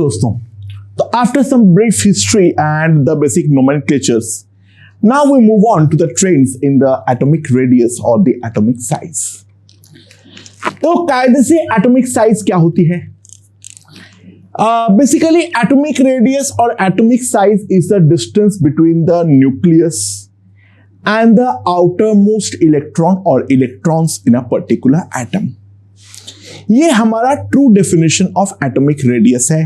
दोस्तों, तो after some brief history and the basic nomenclatures, now we move on to the trends in the atomic radius or the atomic size. तो कायदे से atomic size क्या होती है? Basically atomic radius और atomic size is the distance between the nucleus and the outermost electron और electrons in a particular atom. ये हमारा true definition of atomic radius है।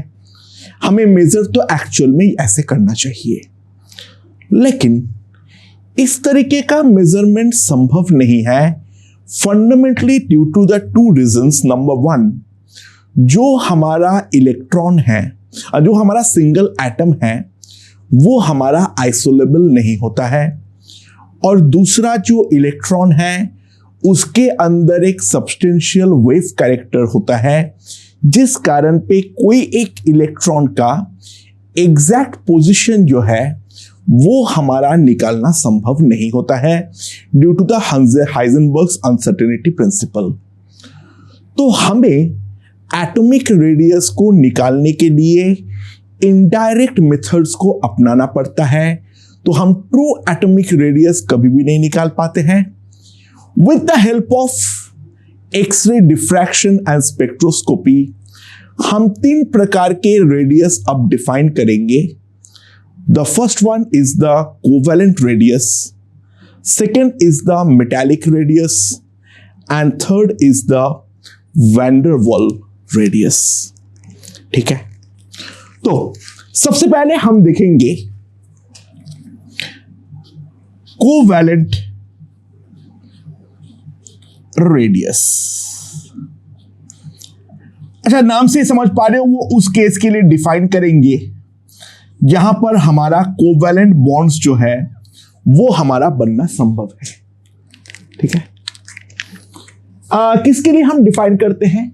हमें मेजर तो एक्चुअल में ऐसे करना चाहिए, लेकिन इस तरीके का मेजरमेंट संभव नहीं है, fundamentally due to the two reasons. Number one, जो हमारा इलेक्ट्रॉन है, जो हमारा सिंगल एटम है, वो हमारा आइसोलेबल नहीं होता है, और दूसरा जो इलेक्ट्रॉन है उसके अंदर एक सब्सटेंशियल वेव कैरेक्टर होता है, जिस कारण पे कोई एक इलेक्ट्रॉन का एग्जैक्ट पोजीशन जो है वो हमारा निकालना संभव नहीं होता है due to the Heisenberg's uncertainty principle. तो हमें एटॉमिक रेडियस को निकालने के लिए इनडायरेक्ट मेथड्स को अपनाना पड़ता है, तो हम ट्रू एटॉमिक रेडियस कभी भी नहीं निकाल पाते हैं। With the help of X-ray diffraction and spectroscopy, हम तीन प्रकार के रेडियस अब डिफाइन करेंगे। The first one is the covalent radius, second is the metallic radius, and third is the van der Waals radius। ठीक है, तो सबसे पहले हम देखेंगे कोवैलेंट रेडियस। अच्छा, नाम से समझ पा रहे हो, वो उस केस के लिए डिफाइन करेंगे जहां पर हमारा कोवैलेंट बॉन्ड्स जो है वो हमारा बनना संभव है। ठीक है, किसके लिए हम डिफाइन करते हैं?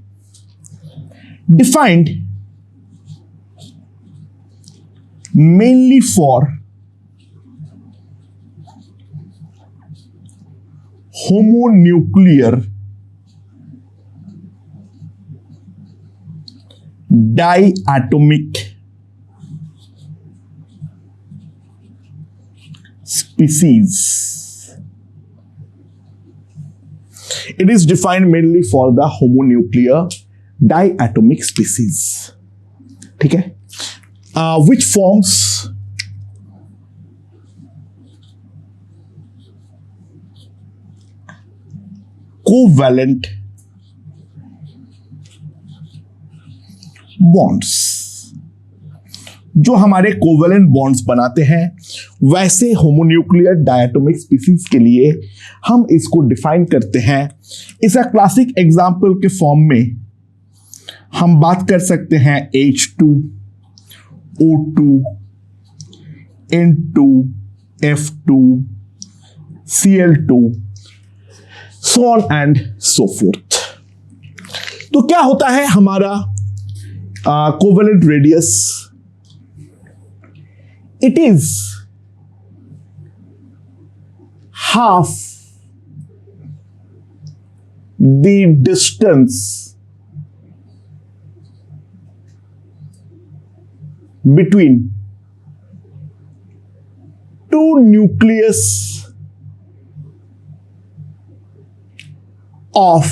Defined mainly for homonuclear diatomic species. It is defined mainly for the homonuclear diatomic species. ठीक है, which forms कोवैलेंट बॉन्ड्स। जो हमारे कोवैलेंट बॉन्ड्स बनाते हैं, वैसे होमोन्यूक्लियर डायटोमिक स्पीसीज के लिए हम इसको डिफाइन करते हैं। इसका क्लासिक एग्जाम्पल के फॉर्म में हम बात कर सकते हैं H2, O2, N2, F2, Cl2, so on and so forth। तो क्या होता है हमारा covalent radius? It is half the distance between two nucleus of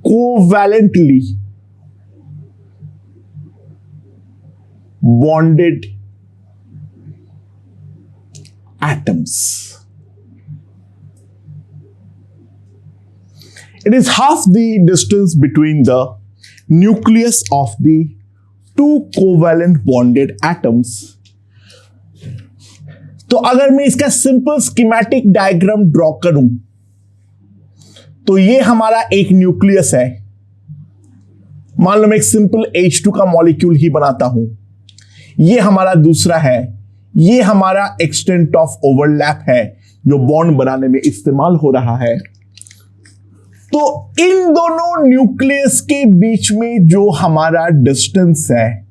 covalently bonded atoms. It is half the distance between the nucleus of the two covalent bonded atoms। तो अगर मैं इसका simple schematic diagram draw करूं, तो ये हमारा एक nucleus है। मान लो मैं एक सिंपल H2 का मॉलिक्यूल ही बनाता हूं, ये हमारा दूसरा है, ये हमारा एक्सटेंट ऑफ ओवरलैप है जो बॉन्ड बनाने में इस्तेमाल हो रहा है। तो इन दोनों न्यूक्लियस के बीच में जो हमारा डिस्टेंस है,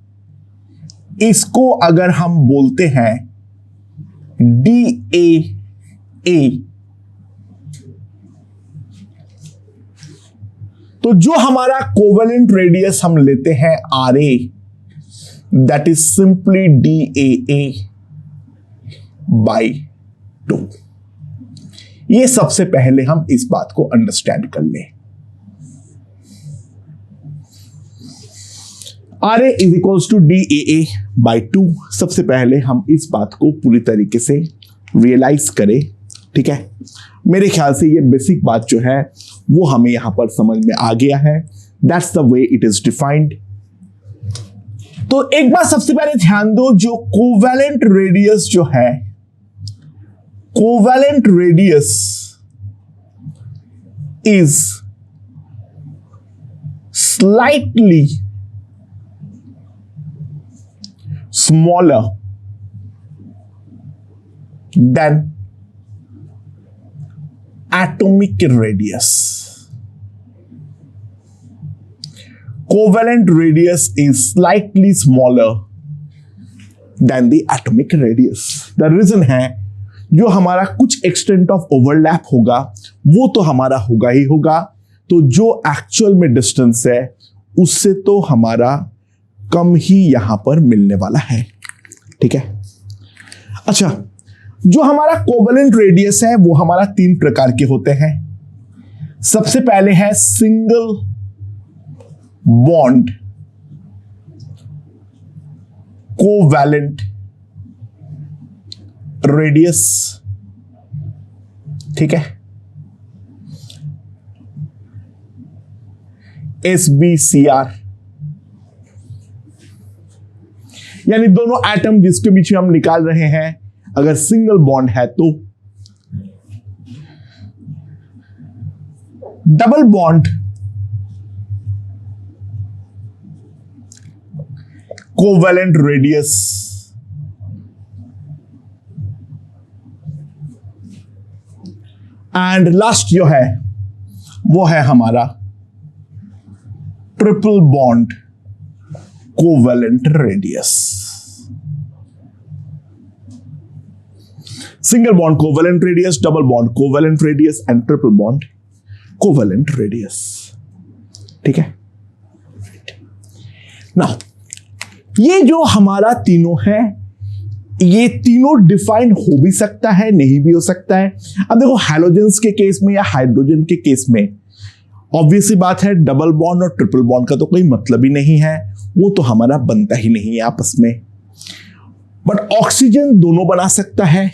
इसको अगर हम बोलते हैं DAA, तो जो हमारा कोवेलेंट रेडियस हम लेते हैं RA, that is simply DAA by 2। ये सबसे पहले हम इस बात को अंडरस्टैंड कर लें। RA is equals to DAA by 2। सबसे पहले हम इस बात को पूरी तरीके से रियलाइज करें, ठीक है। मेरे ख्याल से ये बेसिक बात जो है वो हमें यहां पर समझ में आ गया है। That's the way it is defined. तो एक बार सबसे पहले ध्यान दो, जो कोवेलेंट रेडियस जो है, covalent radius is slightly smaller than atomic radius. Covalent radius is slightly smaller than the atomic radius. The reason है, जो हमारा कुछ एक्सटेंट ऑफ ओवरलैप होगा वो तो हमारा होगा ही होगा, तो जो एक्चुअल में डिस्टेंस है उससे तो हमारा कम ही यहां पर मिलने वाला है, ठीक है। अच्छा, जो हमारा कोवेलेंट रेडियस है वो हमारा 3 प्रकार के होते हैं। सबसे पहले है सिंगल बॉन्ड कोवेलेंट रेडियस, ठीक है, SBCR, यानी दोनों एटम जिसके बीच में हम निकाल रहे हैं अगर सिंगल बॉन्ड है तो। Double bond covalent radius, and last जो है वो है हमारा triple bond covalent radius. Single bond covalent radius, double bond covalent radius and triple bond covalent radius, ठीक है। नाउ ये जो हमारा तीनों है, ये तीनों डिफाइन हो भी सकता है, नहीं भी हो सकता है। अब देखो, हैलोजेंस के केस में या हाइड्रोजन के केस में ऑब्वियस सी बात है, डबल बॉन्ड और ट्रिपल बॉन्ड का तो कोई मतलब ही नहीं है, वो तो हमारा बनता ही नहीं है आपस में। बट ऑक्सीजन दोनों बना सकता है,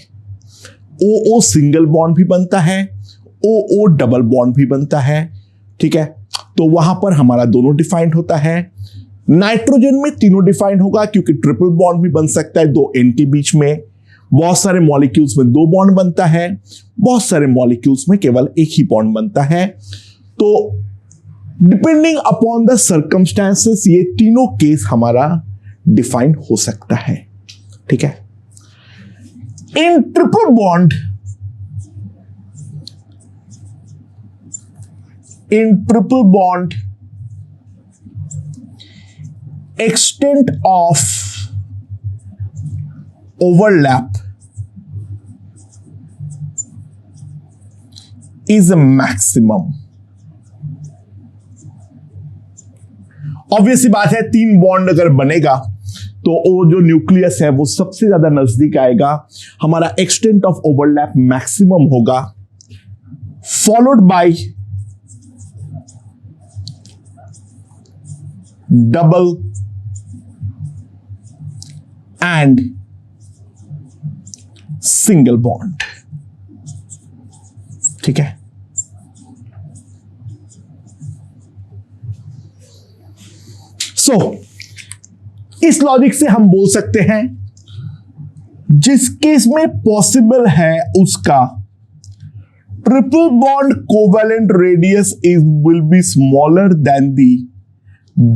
OO सिंगल बॉन्ड भी बनता है, OO डबल बॉन्ड भी बनता है, ठीक है। तो वहां पर हमारा दोनों डिफाइंड होता है। नाइट्रोजन में तीनों डिफाइंड होगा क्योंकि ट्रिपल बॉन्ड भी बन सकता है 2 N के बीच में। बहुत सारे मॉलिक्यूल्स में 2 बॉन्ड बनता है, बहुत सारे मॉलिक्यूल्स में केवल एक ही बॉन्ड बनता है। तो डिपेंडिंग अपॉन द सर्कमस्टेंसेस ये तीनों केस हमारा डिफाइन हो सकता है, ठीक है। In triple bond, extent of overlap is a maximum। Obvious बात है, 3 बॉन्ड अगर बनेगा तो वो जो न्यूक्लियस है वो सबसे ज्यादा नजदीक आएगा, हमारा एक्सटेंट ऑफ ओवरलैप मैक्सिमम होगा, followed by double and single bond, ठीक है। सो इस लॉजिक से हम बोल सकते हैं जिस केस में पॉसिबल है उसका triple bond covalent radius will be smaller than the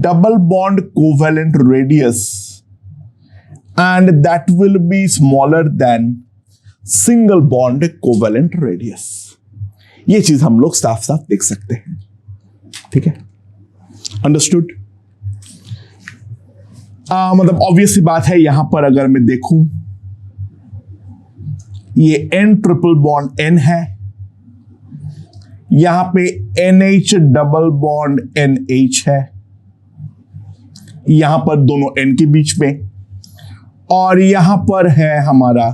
double bond covalent radius and that will be smaller than single bond covalent radius। ये चीज हम लोग साफ साफ देख सकते हैं, ठीक है। अंडरस्टूड। मतलब ऑब्वियस सी बात है, यहां पर अगर मैं देखूं ये N ट्रिपल बॉन्ड N है, यहां पे NH डबल बॉन्ड NH है, यहां पर दोनों N के बीच में, और यहां पर है हमारा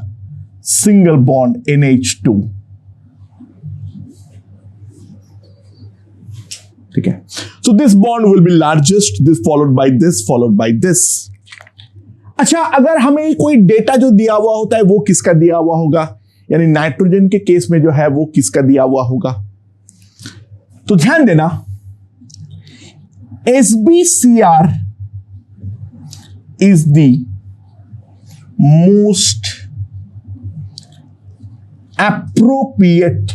सिंगल बॉन्ड NH2। ठीक है, so this bond will be largest, this followed by this, followed by this. अच्छा, अगर हमें कोई डेटा जो दिया हुआ होता है वो किसका दिया हुआ होगा, यानी नाइट्रोजन के केस में जो है वो किसका दिया हुआ होगा, तो ध्यान देना SbCr is the most appropriate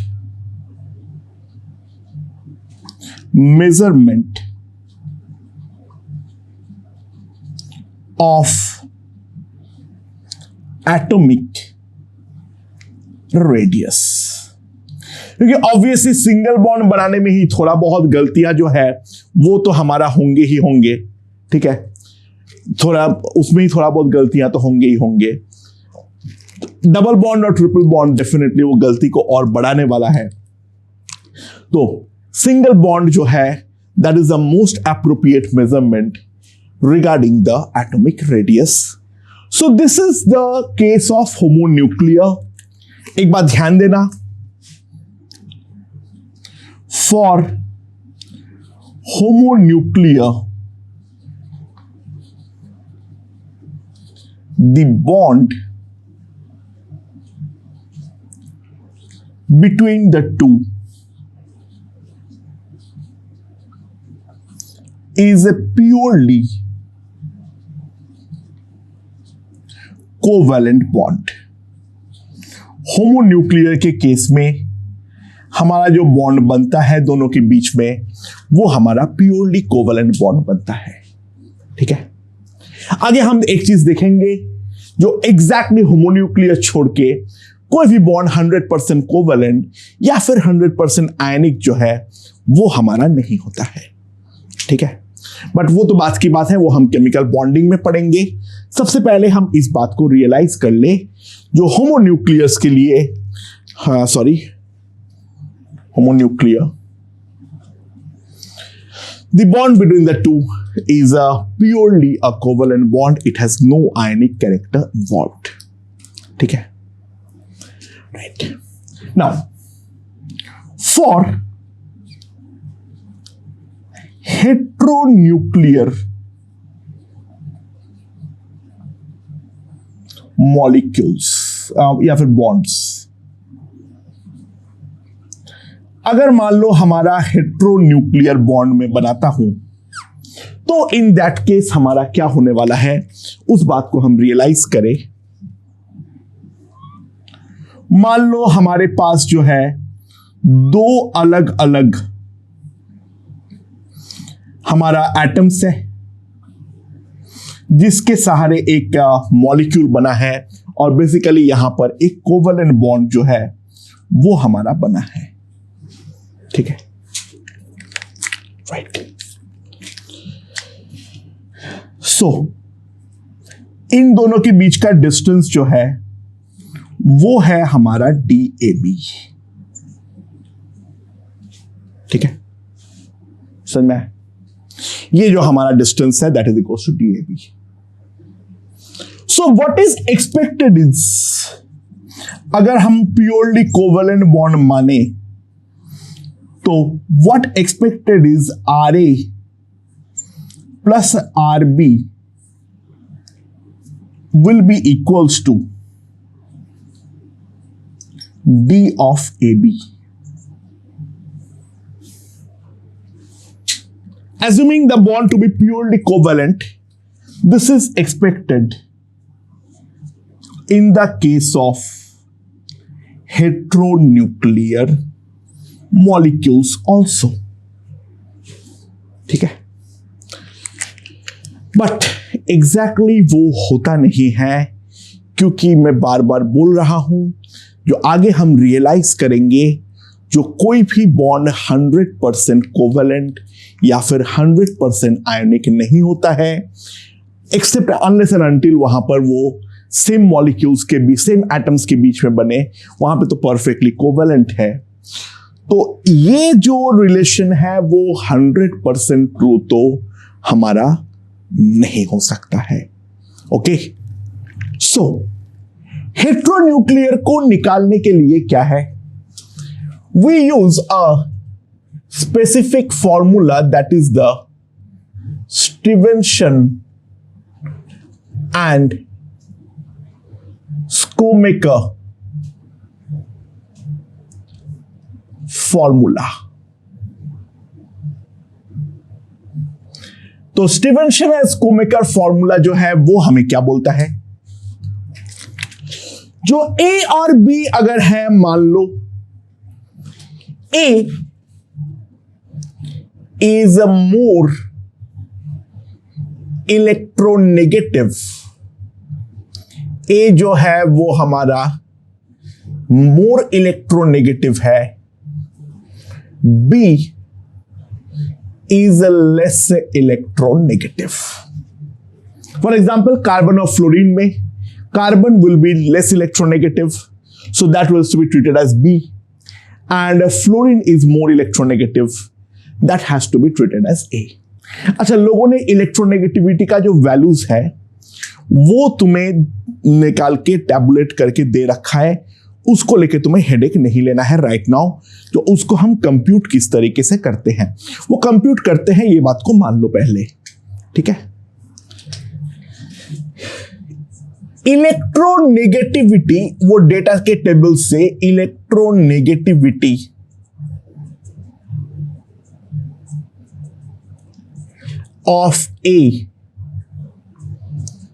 measurement of atomic radius, क्योंकि ऑब्वियसली सिंगल बॉन्ड बनाने में ही थोड़ा बहुत गलतियां जो है वो तो हमारा होंगे ही होंगे। ठीक है, थोड़ा उसमें ही थोड़ा बहुत गलतियां तो होंगे ही होंगे। डबल बॉन्ड और ट्रिपल बॉन्ड डेफिनेटली वो गलती को और बढ़ाने वाला है। तो सिंगल बॉन्ड जो है that is the most appropriate measurement regarding the atomic radius. So this is the case of homonuclear. एक बात ध्यान देना, for homonuclear the bond between the two is a purely covalent bond। Homonuclear के case में हमारा जो bond बनता है दोनों के बीच में वो हमारा प्योरली कोवलेंट बॉन्ड बनता है। ठीक है, आगे हम एक चीज देखेंगे जो एग्जैक्टली होमोन्यूक्लियर छोड़ के कोई भी बॉन्ड 100% कोवलेंट या फिर 100% आयनिक जो है वो हमारा नहीं होता है। ठीक है, बट वो तो बात की बात है, वो हम केमिकल बॉन्डिंग में पढ़ेंगे। सबसे पहले हम इस बात को रियलाइज कर ले, जो होमोन्यूक्लियर्स के लिए, homonuclear, the bond between the two is purely a covalent bond. It has no ionic character involved. ठीक है, right? Now, for heteronuclear molecules या फिर bonds, अगर मान लो हमारा हेट्रोन्यूक्लियर बॉन्ड में बनाता हूं तो इन दैट केस हमारा क्या होने वाला है उस बात को हम रियलाइज करें। मान लो हमारे पास जो है दो अलग अलग हमारा एटम्स है जिसके सहारे एक मॉलिक्यूल बना है और बेसिकली यहां पर एक कोवलेंट बॉन्ड जो है वो हमारा बना है। ठीक है, राइट। सो इन दोनों के बीच का डिस्टेंस जो है वो है हमारा DAB। ठीक है, समझ में? ये जो हमारा डिस्टेंस है that is equal to DAB। So what is expected is, अगर हम प्योरली कोवलेंट बॉन्ड माने तो what expected is RA plus RB will be equals to D of AB. Assuming the bond to be purely covalent, this is expected in the case of heteronuclear molecules also। ठीक है, but exactly वो होता नहीं है, क्योंकि मैं बार बार बोल रहा हूं जो आगे हम रियलाइज करेंगे, जो कोई भी बॉन्ड 100% कोवलेंट या फिर 100% आयोनिक नहीं होता है, एक्सेप्ट अनलेस एंड अनटिल वहां पर वो सेम मॉलिक्यूल्स के बीच, सेम एटम्स के बीच में बने, वहां पे तो परफेक्टली कोवलेंट है। तो ये जो रिलेशन है वो 100% ट्रू तो हमारा नहीं हो सकता है। ओके, सो हेटेरोन्यूक्लियर को निकालने के लिए क्या है, we use a specific formula that is the Stevenson and Schomaker formula. तो स्टीवेंसन एंड स्कोमेकर फॉर्मूला जो है वो हमें क्या बोलता है, जो A और B अगर है, मान लो A is a more electronegative, A जो है वो हमारा मोर इलेक्ट्रोनेगेटिव है, B is a less electronegative. For example, carbon और फ्लोरीन में carbon will be less electronegative, so that will be treated as B, and fluorine is more electronegative, that has to be treated as A. अच्छा, लोगों ने electronegativity का जो values है वो तुम्हें निकाल के टैबुलेट करके दे रखा है, उसको लेके तुम्हें हेडेक नहीं लेना है राइट नाउ। तो उसको हम कंप्यूट किस तरीके से करते हैं, वो कंप्यूट करते हैं, ये बात को मान लो पहले, ठीक है। इलेक्ट्रोनेगेटिविटी, वो डेटा के टेबल से electronegativity of A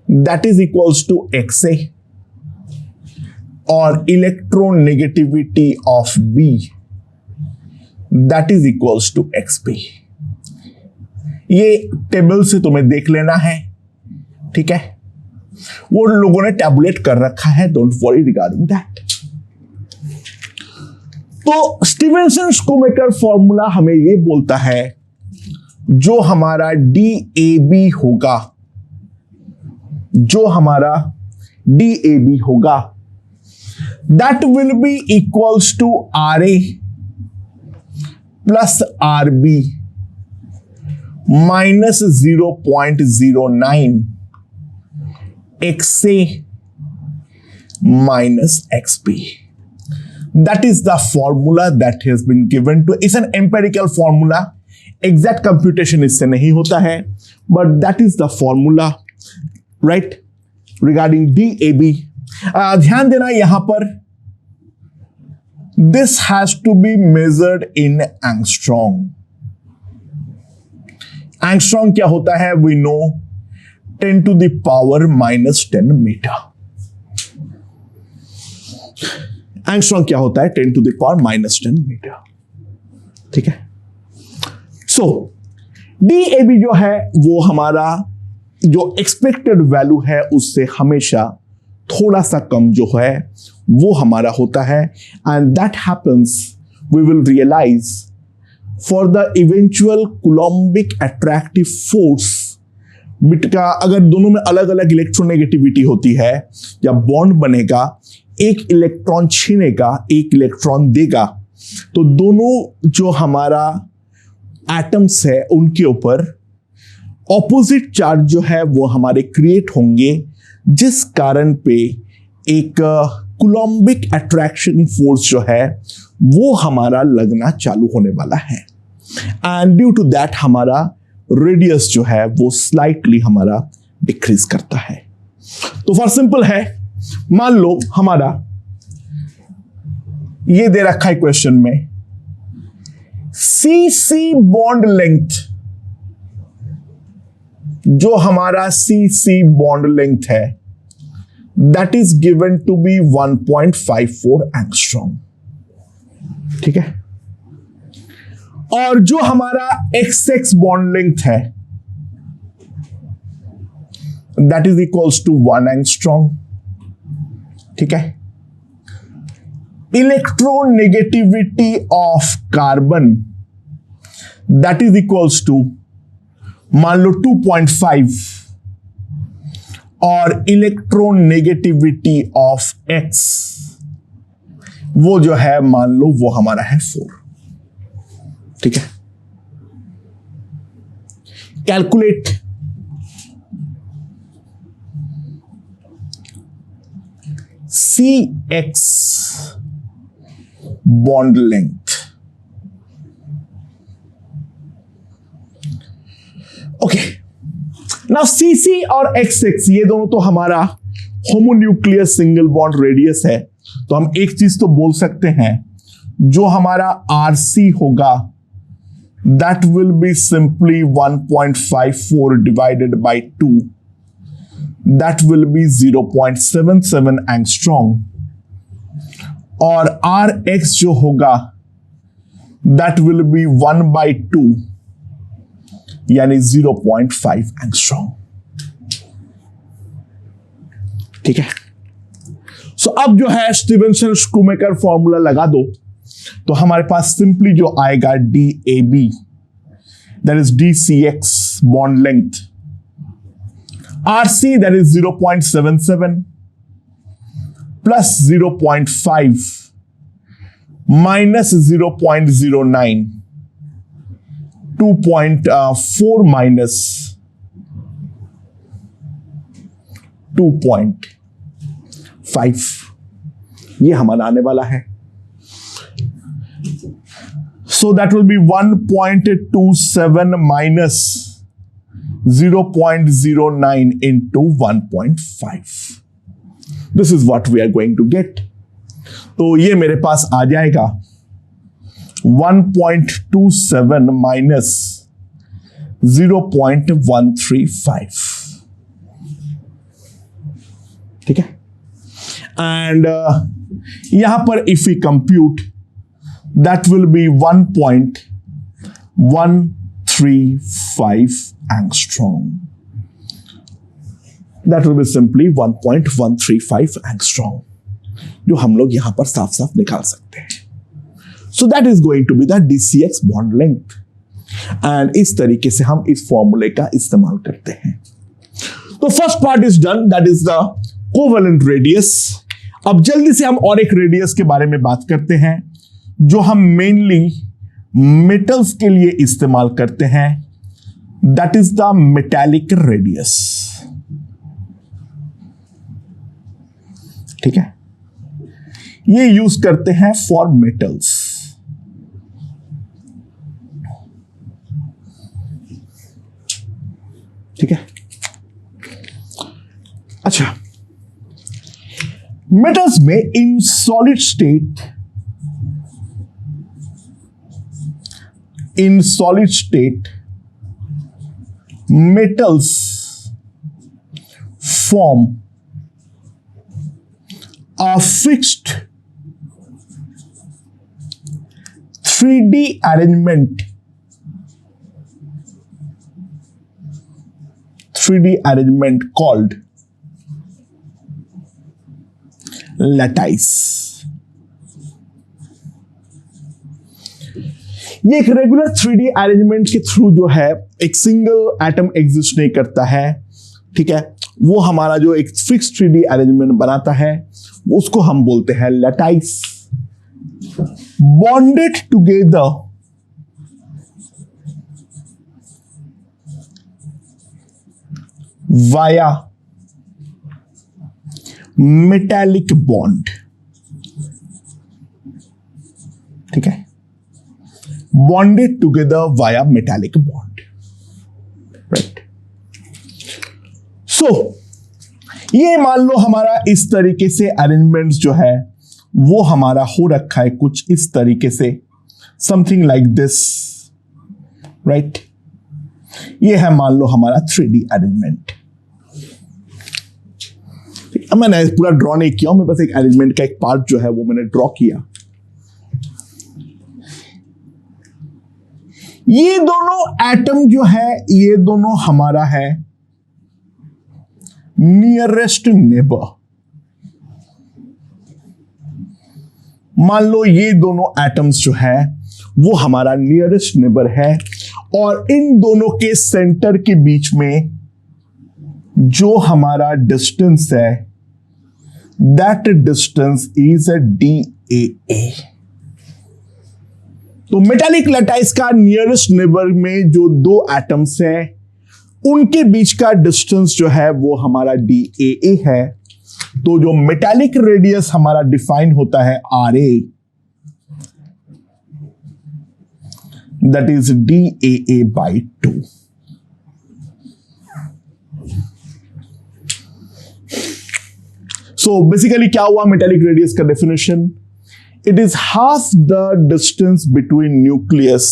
that is equals to XA और electronegativity of B that is equals to XB। ये टेबल से तुम्हें देख लेना है, ठीक है, वो लोगों ने टैबुलेट कर रखा है, डोंट वरी रिगार्डिंग दैट। तो स्टीवेंसन स्कोमेकर फॉर्मूला हमें ये बोलता है जो हमारा DAB होगा, जो हमारा DAB होगा that will be equals to RA plus RB minus 0.09 XA minus XB. That is the formula that has been given to, it's an empirical formula, exact computation इससे नहीं होता है, but that is the formula, right, regarding DAB. ध्यान देना यहां पर, this has to be measured in angstrom. Angstrom क्या होता है, we know 10 to the power minus 10 metre. Angstrom क्या होता है, 10 to the power minus 10 metre, ठीक है। सो DAB जो है वो हमारा जो एक्सपेक्टेड वैल्यू है उससे हमेशा थोड़ा सा कम जो है वो हमारा होता है, and that happens we will realise for the eventual Coulombic attractive force बिटका। अगर दोनों में अलग अलग इलेक्ट्रोनेगेटिविटी होती है, या बॉन्ड बनेगा, एक इलेक्ट्रॉन छीनेगा एक इलेक्ट्रॉन देगा, तो दोनों जो हमारा एटम्स है उनके ऊपर ऑपोजिट चार्ज जो है वो हमारे क्रिएट होंगे, जिस कारण पे एक कूलम्बिक अट्रैक्शन फोर्स जो है वो हमारा लगना चालू होने वाला है, एंड ड्यू टू दैट हमारा रेडियस जो है वो स्लाइटली हमारा डिक्रीज करता है। तो फॉर सिंपल है, मान लो हमारा ये दे रखा है क्वेश्चन में, CC बॉन्ड लेंथ, जो हमारा CC बॉन्ड लेंथ है that is given to be 1.54 angstrom, ठीक है, और जो हमारा XX बॉन्ड लेंथ है that is equals to 1 angstrom, ठीक है। Electronegativity of carbon that is equals to मान लो 2.5 और इलेक्ट्रोनेगेटिविटी ऑफ X वो जो है मान लो वो हमारा है 4। ठीक है, calculate CX bond length. Okay, now CC और XX ये दोनों तो हमारा होमोन्यूक्लियर सिंगल बॉन्ड रेडियस है, तो हम एक चीज तो बोल सकते हैं, जो हमारा RC होगा that will be simply 1.54 divided by 2, that will be 0.77 angstrom, और RX जो होगा that will be 1 by 2 यानी 0.5 angstrom. ठीक है, सो अब जो है स्टीवेंसन शूमेकर फॉर्मूला लगा दो, तो हमारे पास सिंपली जो आएगा DAB that is DCX bond length, RC that is 0.77 plus 0.5 minus 0.09, 2.4 minus 2.5, ये हमारा आने वाला है. So that will be 1.27 minus 0.09 into 1.5. This is what we are going to get. तो ये मेरे पास आ जाएगा 1.27 minus 0.135. ठीक है, एंड यहां पर if we compute that will be 1.135 angstrom. That will be simply 1.135 angstrom, जो हम लोग यहां पर साफ साफ निकाल सकते हैं. So that is going to be the DCX bond length. And इस तरीके से हम इस फॉर्मूले का इस्तेमाल करते हैं. तो first part is done, that is the covalent radius. अब जल्दी से हम और एक रेडियस के बारे में बात करते हैं, जो हम मेनली मेटल्स के लिए इस्तेमाल करते हैं, that is the metallic radius. ठीक है, ये यूज करते हैं फॉर मेटल्स. ठीक है, अच्छा, मेटल्स में in solid state, in solid state metals form a fixed 3D arrangement called lattice. ये एक रेगुलर 3D अरेंजमेंट के थ्रू जो है एक सिंगल एटम एग्जिस्ट नहीं करता है. ठीक है, वो हमारा जो एक फिक्स 3D अरेंजमेंट बनाता है, उसको हम बोलते हैं lattice. Bonded together via metallic bond. ठीक है, bonded together via metallic bond, right? So ये मान लो हमारा इस तरीके से अरेंजमेंट्स जो है वो हमारा हो रखा है कुछ इस तरीके से, समथिंग लाइक दिस, राइट? ये है मान लो हमारा 3D अरेंजमेंट. मैंने पूरा ड्रॉ नहीं किया, मैं बस एक अरेंजमेंट का एक पार्ट जो है वो मैंने ड्रॉ किया. ये दोनों एटम जो है, ये दोनों हमारा है नियरेस्ट नेबर. मान लो ये दोनों एटम्स जो है वो हमारा नियरेस्ट नेबर है, और इन दोनों के सेंटर के बीच में जो हमारा डिस्टेंस है, that distance is a DAA. तो मेटालिक लैटाइस का नियरेस्ट नेबर में जो दो एटम्स हैं उनके बीच का डिस्टेंस जो है वो हमारा DAA है। तो जो मेटालिक रेडियस हमारा डिफाइन होता है RA, that is DAA/2। So basically क्या हुआ मेटालिक रेडियस का definition? It is half the distance between nucleus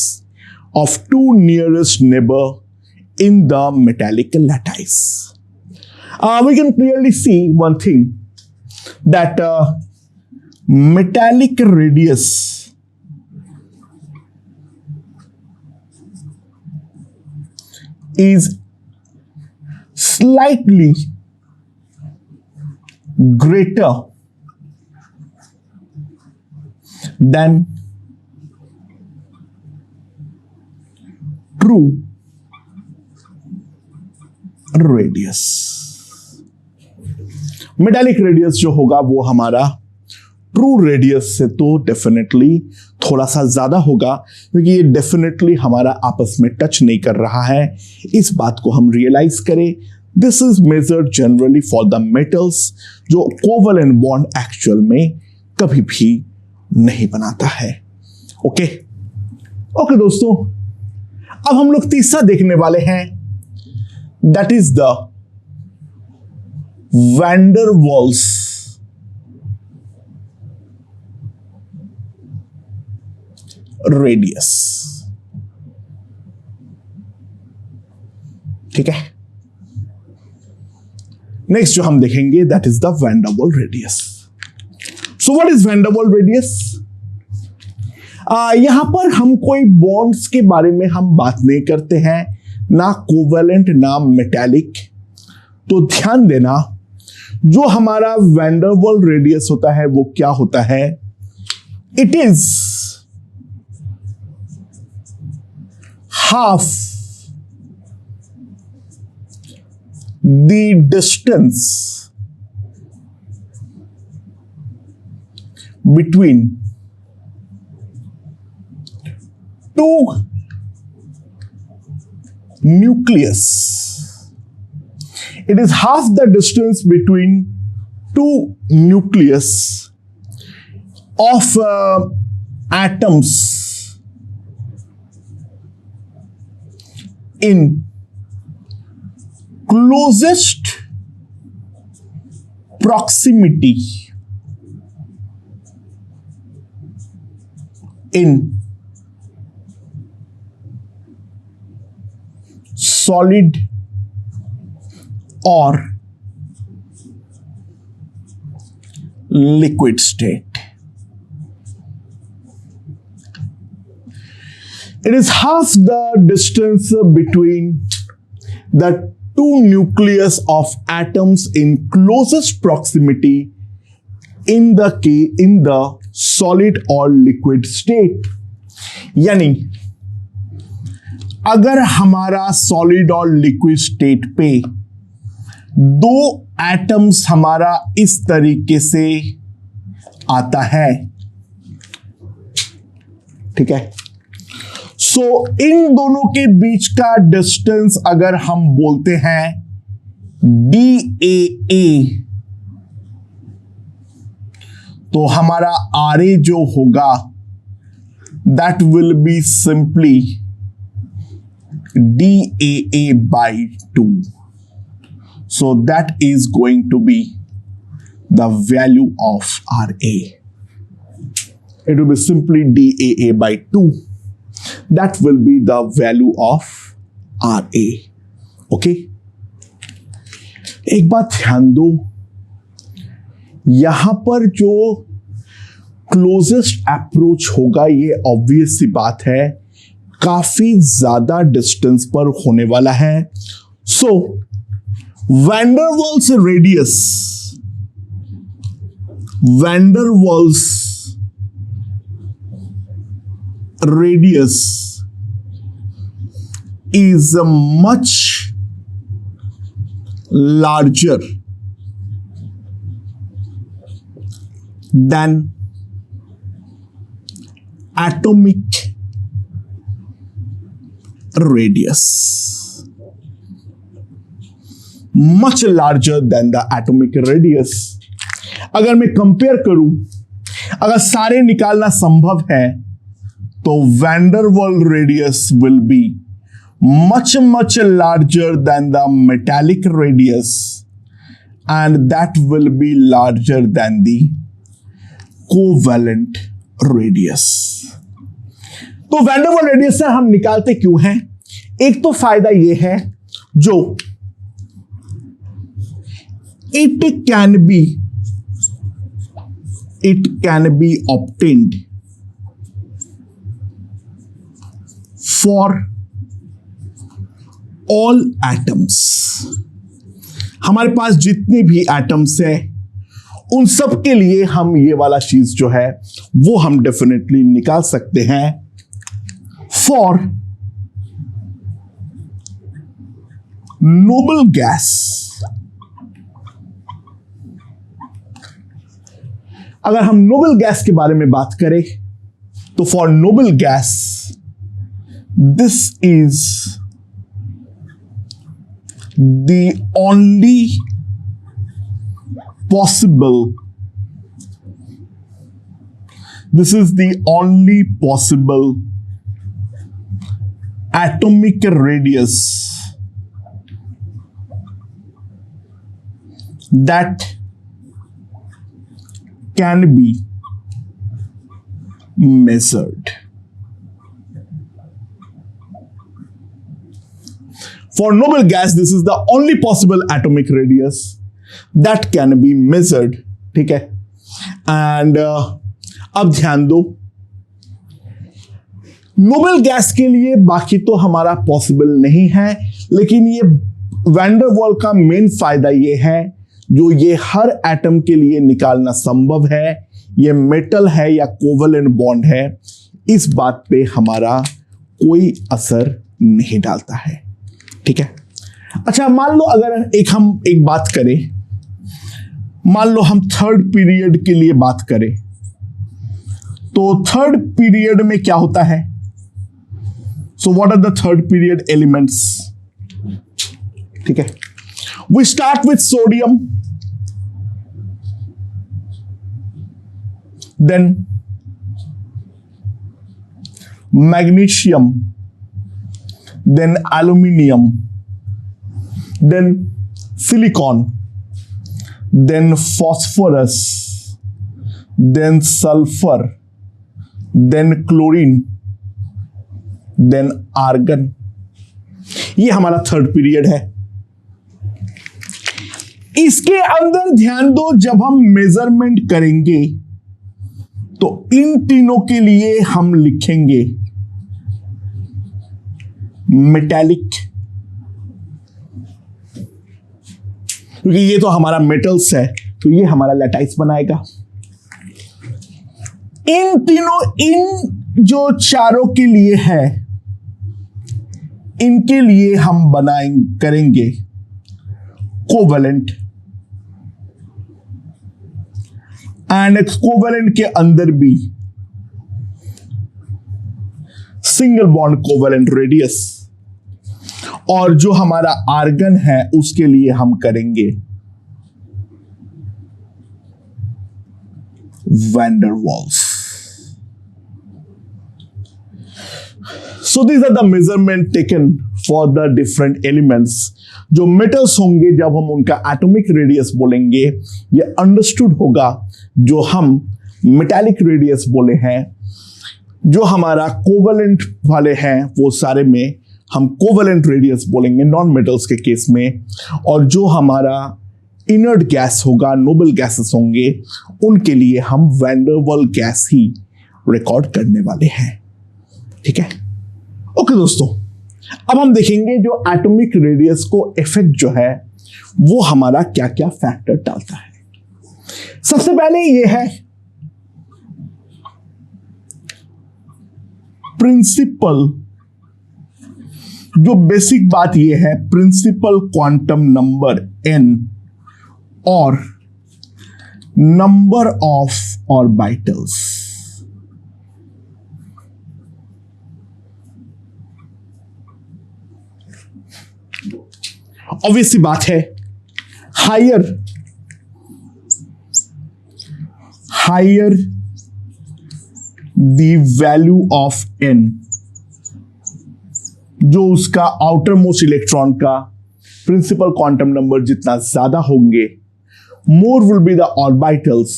of two nearest neighbour in the metallic lattice. We can clearly see one thing, that metallic radius is slightly greater than true radius। Metallic radius जो होगा वो हमारा true radius से तो definitely थोड़ा सा ज्यादा होगा, क्योंकि ये डेफिनेटली हमारा आपस में टच नहीं कर रहा है। इस बात को हम रियलाइज करें। This is measured generally for the metals जो कोवलेंट बॉन्ड एक्चुअल में कभी भी नहीं बनाता है। ओके दोस्तों, अब हम लोग तीसरा देखने वाले हैं, that is the van der Waals radius. ठीक है, नेक्स्ट जो हम देखेंगे that is the van der Waal radius. So what is van der Waal radius? यहां पर हम कोई बॉन्ड्स के बारे में हम बात नहीं करते हैं, ना कोवेलेंट ना मेटालिक। तो ध्यान देना, जो हमारा वैन डर वाल रेडियस होता है वो क्या होता है? It is half the distance between two nucleus. It is half the distance between two nucleus of atoms in closest proximity in solid or liquid state. It is half the distance between the two nucleus of atoms in closest proximity in the solid or liquid state. यानी अगर हमारा solid और liquid state पे दो atoms हमारा इस तरीके से आता है, ठीक है, सो इन दोनों के बीच का डिस्टेंस अगर हम बोलते हैं DAA, तो हमारा RA जो होगा that will be simply DAA/2. So that is going to be the value of RA. It will be simply DAA/2. That will be the value of RA. Okay? एक बात ध्यान दो, यहां पर जो क्लोजेस्ट अप्रोच होगा ये ऑब्वियस सी बात है काफी ज्यादा डिस्टेंस पर होने वाला है। So van der Waals radius is much larger than atomic radius, much larger than the atomic radius. अगर मैं कंपेयर करूं, अगर सारे निकालना संभव है तो van der Waals radius will be much larger than the metallic radius, and that will be larger than the covalent radius. तो वैन डर वाल्स रेडियस से हम निकालते क्यों हैं? एक तो फायदा यह है जो it can be obtained for all atoms. हमारे पास जितने भी एटम्स है उन सब के लिए हम ये वाला चीज जो है वो हम डेफिनेटली निकाल सकते हैं. फॉर नोबल गैस, अगर हम नोबल गैस के बारे में बात करें तो for noble gas this is the only possible atomic radius that can be measured. For noble gas, this is the only possible atomic radius that can be measured. ठीक है. एंड अब ध्यान दो, नोबल गैस के लिए बाकी तो हमारा पॉसिबल नहीं है, लेकिन ये वैन डर वाल्स का मेन फायदा ये है जो ये हर एटम के लिए निकालना संभव है, ये मेटल है या कोवलेंट बॉन्ड है, इस बात पे हमारा कोई असर नहीं डालता है. ठीक है. अच्छा, मान लो अगर हम एक बात करें, मान लो हम थर्ड पीरियड के लिए बात करें तो थर्ड पीरियड में क्या होता है? So what are the third period elements? ठीक है. We start with sodium, then magnesium, then aluminium, then silicon, then phosphorus, then sulfur, then chlorine, then argon. ये हमारा थर्ड पीरियड है. इसके अंदर ध्यान दो, जब हम मेजरमेंट करेंगे तो इन तीनों के लिए हम लिखेंगे मेटालिक, क्योंकि ये तो हमारा मेटल्स है तो ये हमारा लैटाइस बनाएगा. इन तीनों, इन जो चारों के लिए है, इनके लिए हम करेंगे कोवैलेंट, एंड कोवैलेंट के अंदर भी सिंगल बॉन्ड कोवैलेंट रेडियस, और जो हमारा आर्गन है उसके लिए हम करेंगे van der Waals. So these are the measurement taken for the different elements. जो मेटल्स होंगे जब हम उनका एटॉमिक रेडियस बोलेंगे ये अंडरस्टूड होगा. जो हम मेटालिक रेडियस बोले हैं, जो हमारा कोवैलेंट वाले हैं, वो सारे में हम कोवैलेंट रेडियस बोलेंगे नॉन मेटल्स के केस में, और जो हमारा इनर्ट गैस होगा, नोबल गैसेस होंगे, उनके लिए हम वैन डर वाल्स गैस ही रिकॉर्ड करने वाले हैं. ठीक है. ओके दोस्तों, अब हम देखेंगे जो एटॉमिक रेडियस को इफेक्ट जो है वो हमारा क्या क्या फैक्टर डालता है. सबसे पहले ये है प्रिंसिपल. जो बेसिक बात यह है, प्रिंसिपल क्वांटम नंबर n और नंबर ऑफ ऑर्बिटल्स. ऑब्वियस सी बात है, higher the value of n, जो उसका आउटर मोस्ट इलेक्ट्रॉन का प्रिंसिपल क्वांटम नंबर जितना ज्यादा होंगे, more will be the orbitals,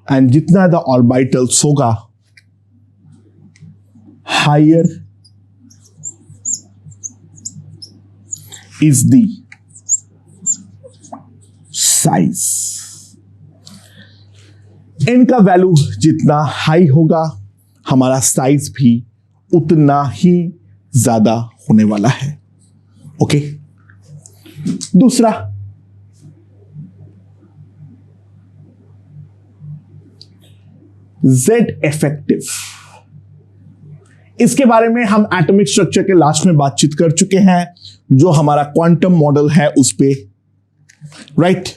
and जितना द ऑर्बिटल्स होगा, हायर इज द साइज। इनका वैल्यू जितना हाई होगा, हमारा साइज भी उतना ही ज्यादा होने वाला है। ओके, दूसरा, Z इफेक्टिव। इसके बारे में हम एटॉमिक स्ट्रक्चर के लास्ट में बातचीत कर चुके हैं, जो हमारा क्वांटम मॉडल है उस पे, right.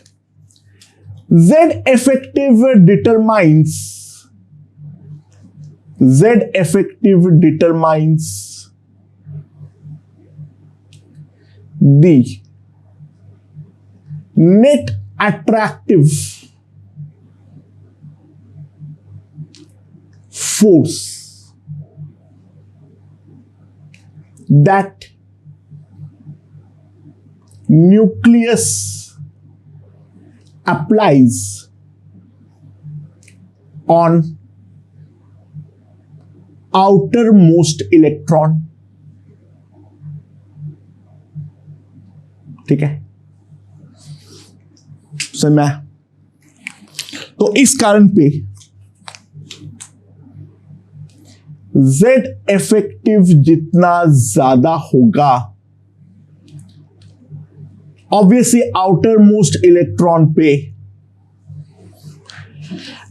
Z effective determines the net attractive force that nucleus applies on outermost electron। ठीक है, समझ में? तो इस कारण पे Z इफेक्टिव जितना ज्यादा होगा, ऑब्वियसली आउटर मोस्ट इलेक्ट्रॉन पे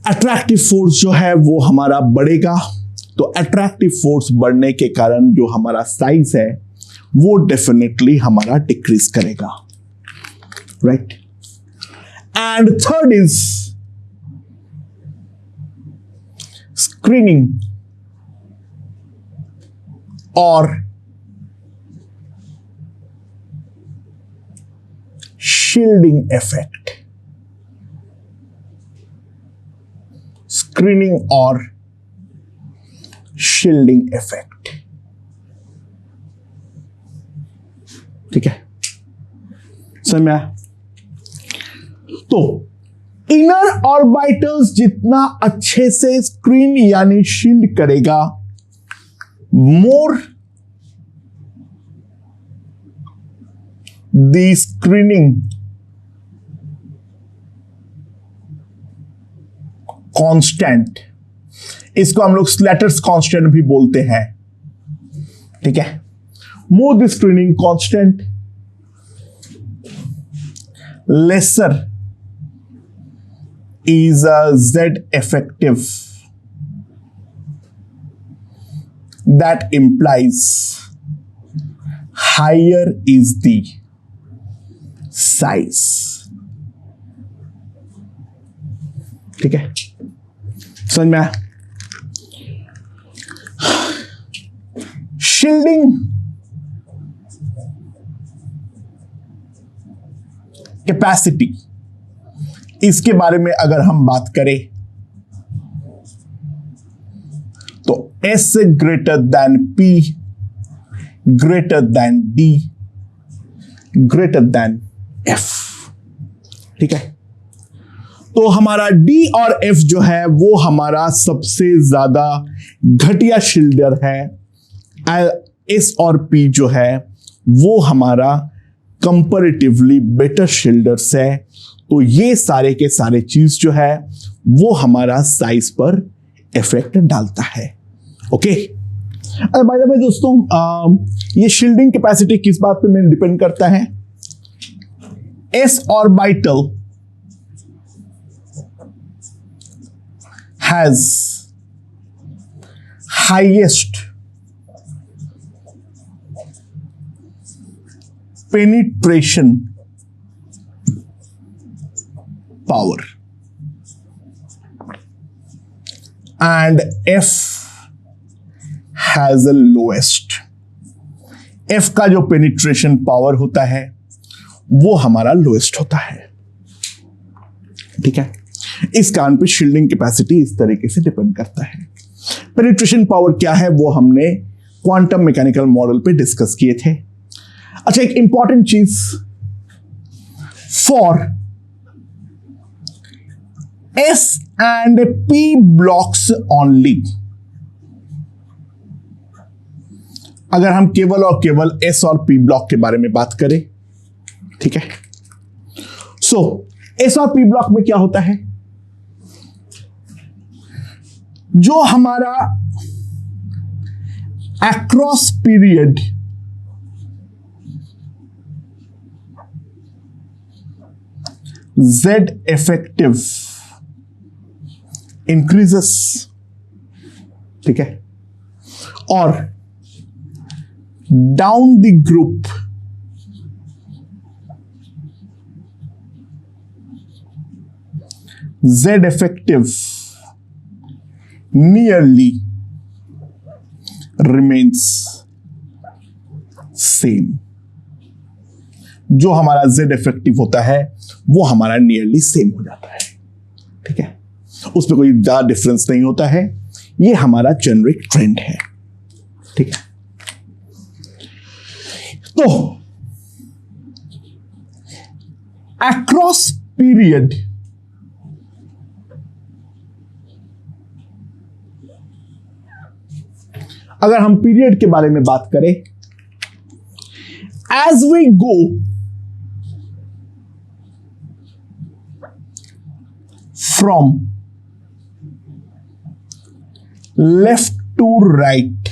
अट्रैक्टिव फोर्स जो है वो हमारा बढ़ेगा। तो अट्रैक्टिव फोर्स बढ़ने के कारण जो हमारा साइज है वो डेफिनेटली हमारा डिक्रीज करेगा, right. And third is screening और शील्डिंग इफेक्ट। स्क्रीनिंग और शील्डिंग इफेक्ट, ठीक है, समझ में आया? तो इनर ऑर्बिटल्स जितना अच्छे से स्क्रीन यानी शील्ड करेगा, मोर द स्क्रीनिंग कांस्टेंट, इसको हम लोग स्लैटर्स कांस्टेंट भी बोलते हैं, ठीक है। More the screening constant, lesser is a Z effective, that implies higher is the size, ठीक है, समझ में आया? शील्डिंग कैपेसिटी, इसके बारे में अगर हम बात करें तो S greater than P greater than D greater than F, ठीक है। तो हमारा D और F जो है वो हमारा सबसे ज्यादा घटिया शील्डर है, S और P जो है वो हमारा कंपैरेटिवली बेटर शील्डर्स है। तो ये सारे के सारे चीज जो है वो हमारा साइज पर इफेक्ट डालता है, ओके। बाय द वे दोस्तों, ये शील्डिंग कैपेसिटी किस बात पे में डिपेंड करता है? S orbital has highest penetration power and F has the lowest। F का जो पेनिट्रेशन पावर होता है वो हमारा लोएस्ट होता है। ठीक है, इस कारण पे शील्डिंग कैपेसिटी इस तरीके से डिपेंड करता है। पेनिट्रेशन पावर क्या है वो हमने क्वांटम मैकेनिकल मॉडल पे डिस्कस किए थे। अच्छा, एक इंपॉर्टेंट चीज, for S and P blocks only, अगर हम केवल और केवल S और P ब्लॉक के बारे में बात करें, ठीक है, सो S और P ब्लॉक में क्या होता है, जो हमारा across period Z effective increases, ठीक है, और down the group Z effective nearly remains same। जो हमारा Z effective होता है वो हमारा नियरली सेम हो जाता है। ठीक है, उसमें कोई ज्यादा डिफरेंस नहीं होता है। ये हमारा जेनरिक ट्रेंड है। ठीक है, तो अक्रॉस पीरियड अगर हम पीरियड के बारे में बात करें, as we go from left to right,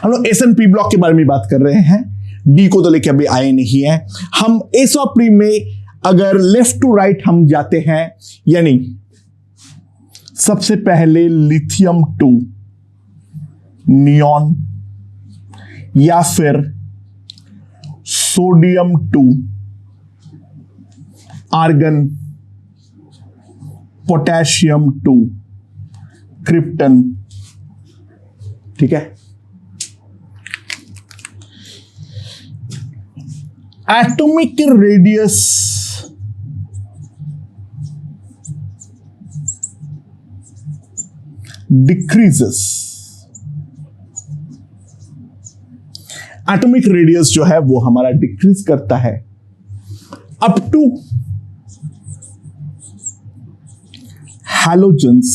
हम लोग एस एंड पी ब्लॉक के बारे में बात कर रहे हैं, डी को तो लेके अभी आए नहीं है। हम एस और पी में अगर लेफ्ट टू राइट हम जाते हैं, यानी सबसे पहले लिथियम टू नियॉन या फिर sodium to argon, potassium to krypton, ठीक है, atomic radius decreases. Atomic radius जो है वो हमारा डिक्रीज करता है up to halogens,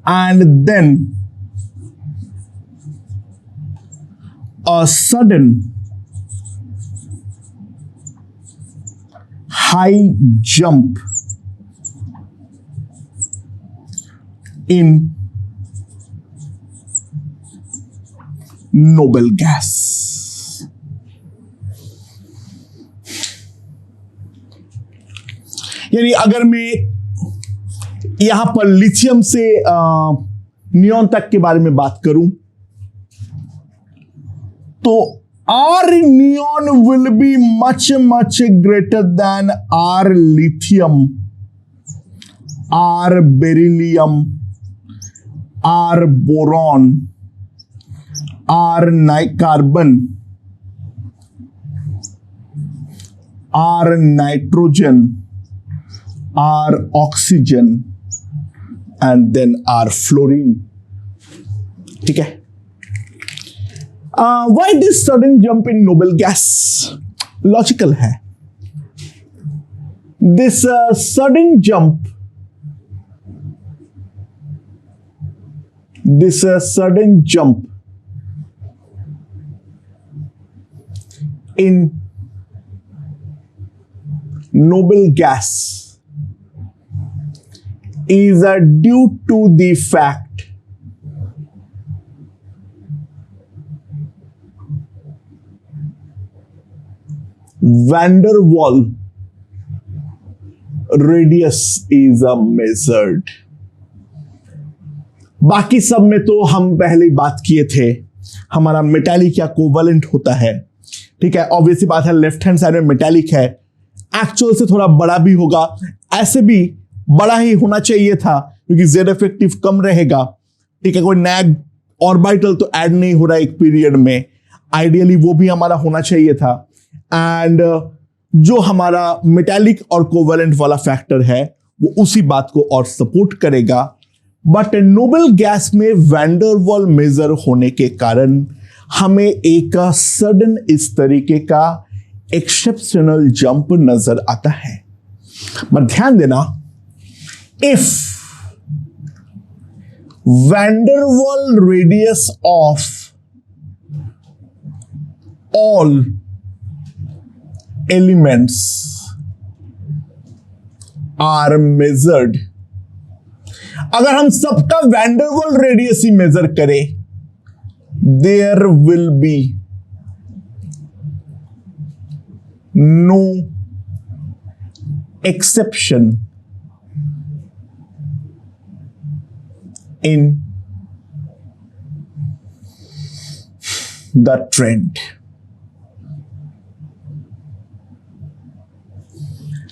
and then a sudden high jump in noble gas। यानी अगर मैं यहां पर लिथियम से नियॉन तक के बारे में बात करूं तो R neon will be much much greater than R lithium, R beryllium, R boron, R carbon, R nitrogen, R oxygen, and then R fluorine। ठीक है, why this sudden jump in noble gas? Logical है। This sudden jump, in noble gas is due to the fact van der Waals radius is measured। बाकी सब में तो हम पहले ही बात किए थे, हमारा मेटालिक या कोवेलेंट होता है। ठीक है, ऑब्वियसली बात है, लेफ्ट हैंड साइड में मेटालिक है, एक्चुअल से थोड़ा बड़ा भी होगा, ऐसे भी बड़ा ही होना चाहिए था क्योंकि जेड इफेक्टिव कम रहेगा। ठीक है, कोई नया ऑर्बिटल तो ऐड नहीं हो रहा एक पीरियड में, आइडियली वो भी हमारा होना चाहिए था। एंड जो हमारा मेटालिक और कोवेलेंट वाला फैक्टर है वो उसी बात को और सपोर्ट करेगा। बट नोबल गैस में वैंडरवाल मेजर होने के कारण हमें एक सडन इस तरीके का एक्सेप्शनल जंप नजर आता है। पर ध्यान देना, if van der Waal radius of all elements are measured, अगर हम सबका वैंडरवाल रेडियस ही मेजर करें, there will be no exception in the trend.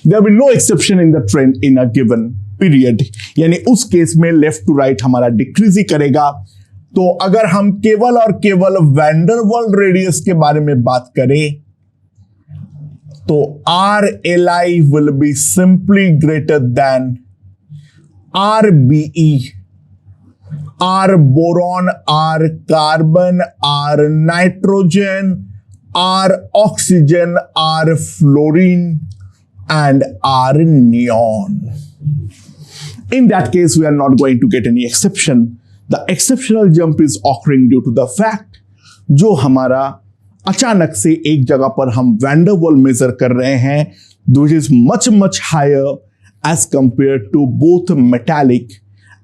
There will be no exception in the trend in a given period। यानी उस case में left to right हमारा decrease ही करेगा। तो अगर हम केवल और केवल वैंडरवाल रेडियस के बारे में बात करें तो RLI will be simply greater than RBE, R boron, R carbon, R nitrogen, R oxygen, R fluorine, and R neon. In that case, we are not going to get any exception. The exceptional jump is occurring due to the fact जो हमारा अचानक से एक जगह पर हम वैंडरवाल major कर रहे हैं, which is much much higher as compared to both metallic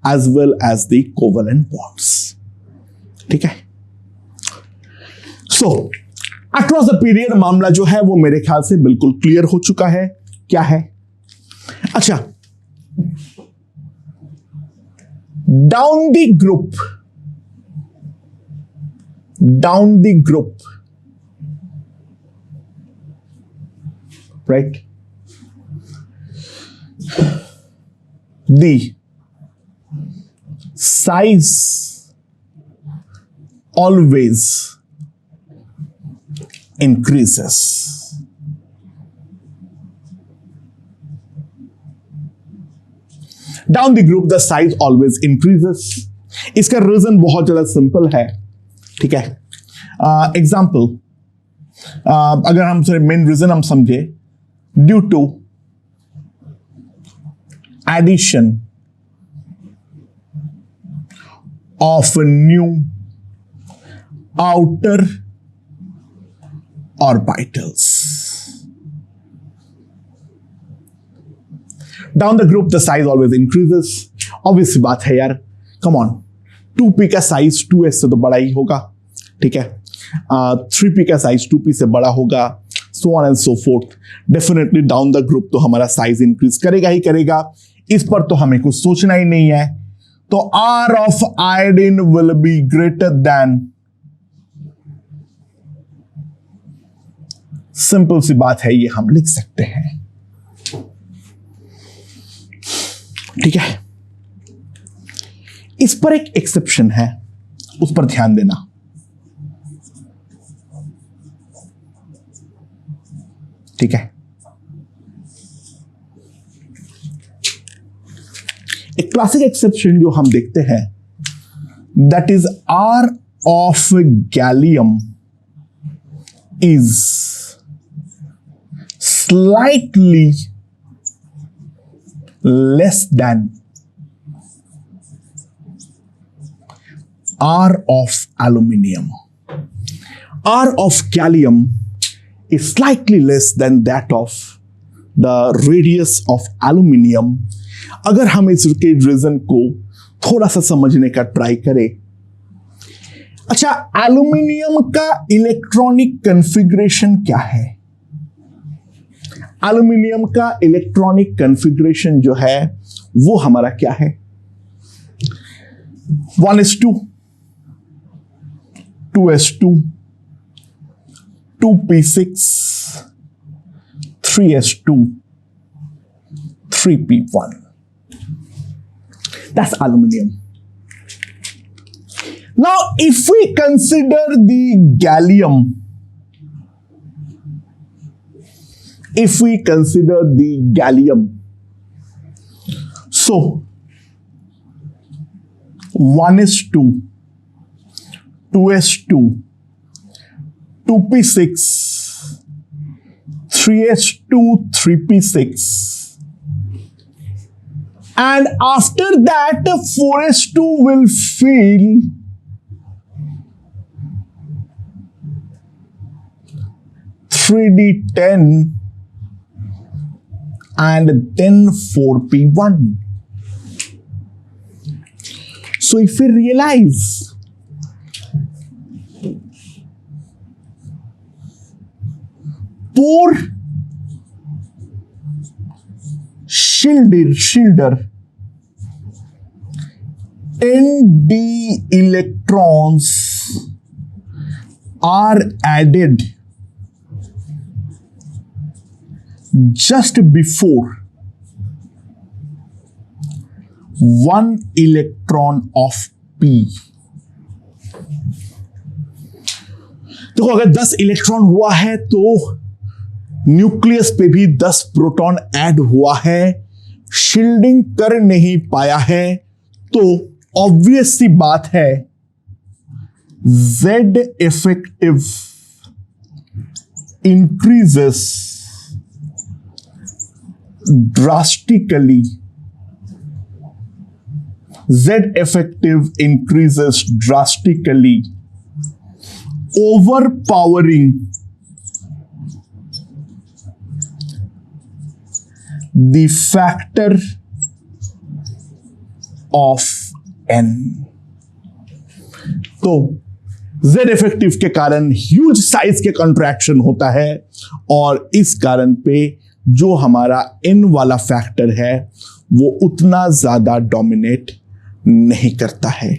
as well as the covalent bonds। ठीक है। So across the period मामला जो है वो मेरे ख्याल से बिल्कुल क्लियर हो चुका है। क्या है? अच्छा, down the group, right, the size always increases। Down the group the size always increases। इसका रीजन बहुत ज्यादा सिंपल है। ठीक है, एग्जाम्पल अगर हम मेन रीजन हम समझे, due to addition of new outer orbitals, down the group the size always increases। obvious बात है यार, come on, 2p का साइज 2s से तो बड़ा ही होगा। ठीक है, 3p का साइज 2p से बड़ा होगा, so on and so forth। Definitely down the group तो हमारा साइज इंक्रीज करेगा ही करेगा, इस पर तो हमें कुछ सोचना ही नहीं है। तो R of iodine will be greater than, simple सी बात है, ये हम लिख सकते हैं। ठीक है, इस पर एक एक्सेप्शन है, उस पर ध्यान देना। ठीक है, एक क्लासिक एक्सेप्शन जो हम देखते हैं, that is R of gallium is slightly less than R of aluminium। R of gallium is slightly less than that of the radius of aluminium। अगर हम इसके रीजन को थोड़ा सा समझने का ट्राई करें, अच्छा, एल्यूमिनियम का इलेक्ट्रॉनिक कॉन्फ़िगरेशन क्या है? एल्यूमिनियम का इलेक्ट्रॉनिक कॉन्फ़िगरेशन जो है वो हमारा क्या है? 1s2, 2s2, 2p6, 3s2, 3p1। That's aluminum। Now, if we consider the gallium, so 1s2, 2s2, 2p6, 3s2, 3p6, and after that 4s2 will fill 3d10 and then 4p1. So if we realize poor Schilder 10d electrons are added just before 1 electron of p. देखो अगर 10 electron हुआ है तो nucleus पे भी 10 proton add हुआ है, shielding कर नहीं पाया है, तो ऑब्वियस सी बात है Z effective increases drastically. Z effective increases drastically, overpowering the factor of n. तो Z effective के कारण ह्यूज साइज के कंट्रैक्शन होता है और इस कारण पे जो हमारा n वाला फैक्टर है वो उतना ज्यादा डोमिनेट नहीं करता है।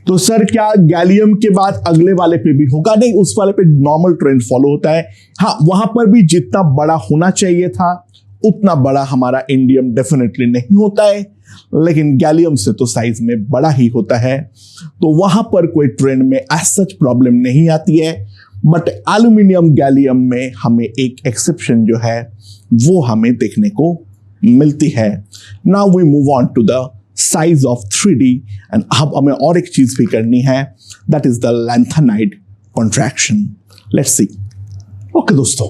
तो सर क्या गैलियम के बाद अगले वाले पे भी होगा? नहीं, उस वाले पे नॉर्मल ट्रेंड फॉलो होता है। हाँ, वहां पर भी जितना बड़ा होना चाहिए था उतना बड़ा हमारा इंडियम डेफिनेटली नहीं होता है, लेकिन गैलियम से तो साइज में बड़ा ही होता है, तो वहां पर कोई ट्रेंड में एज सच प्रॉब्लम नहीं आती है। बट एल्यूमिनियम गैलियम में हमें एक एक्सेप्शन जो है वो हमें देखने को मिलती है। Now we move on to the size of 3D and अब हमें और एक चीज भी करनी है, that is the lanthanide contraction. Let's see. Okay दोस्तों,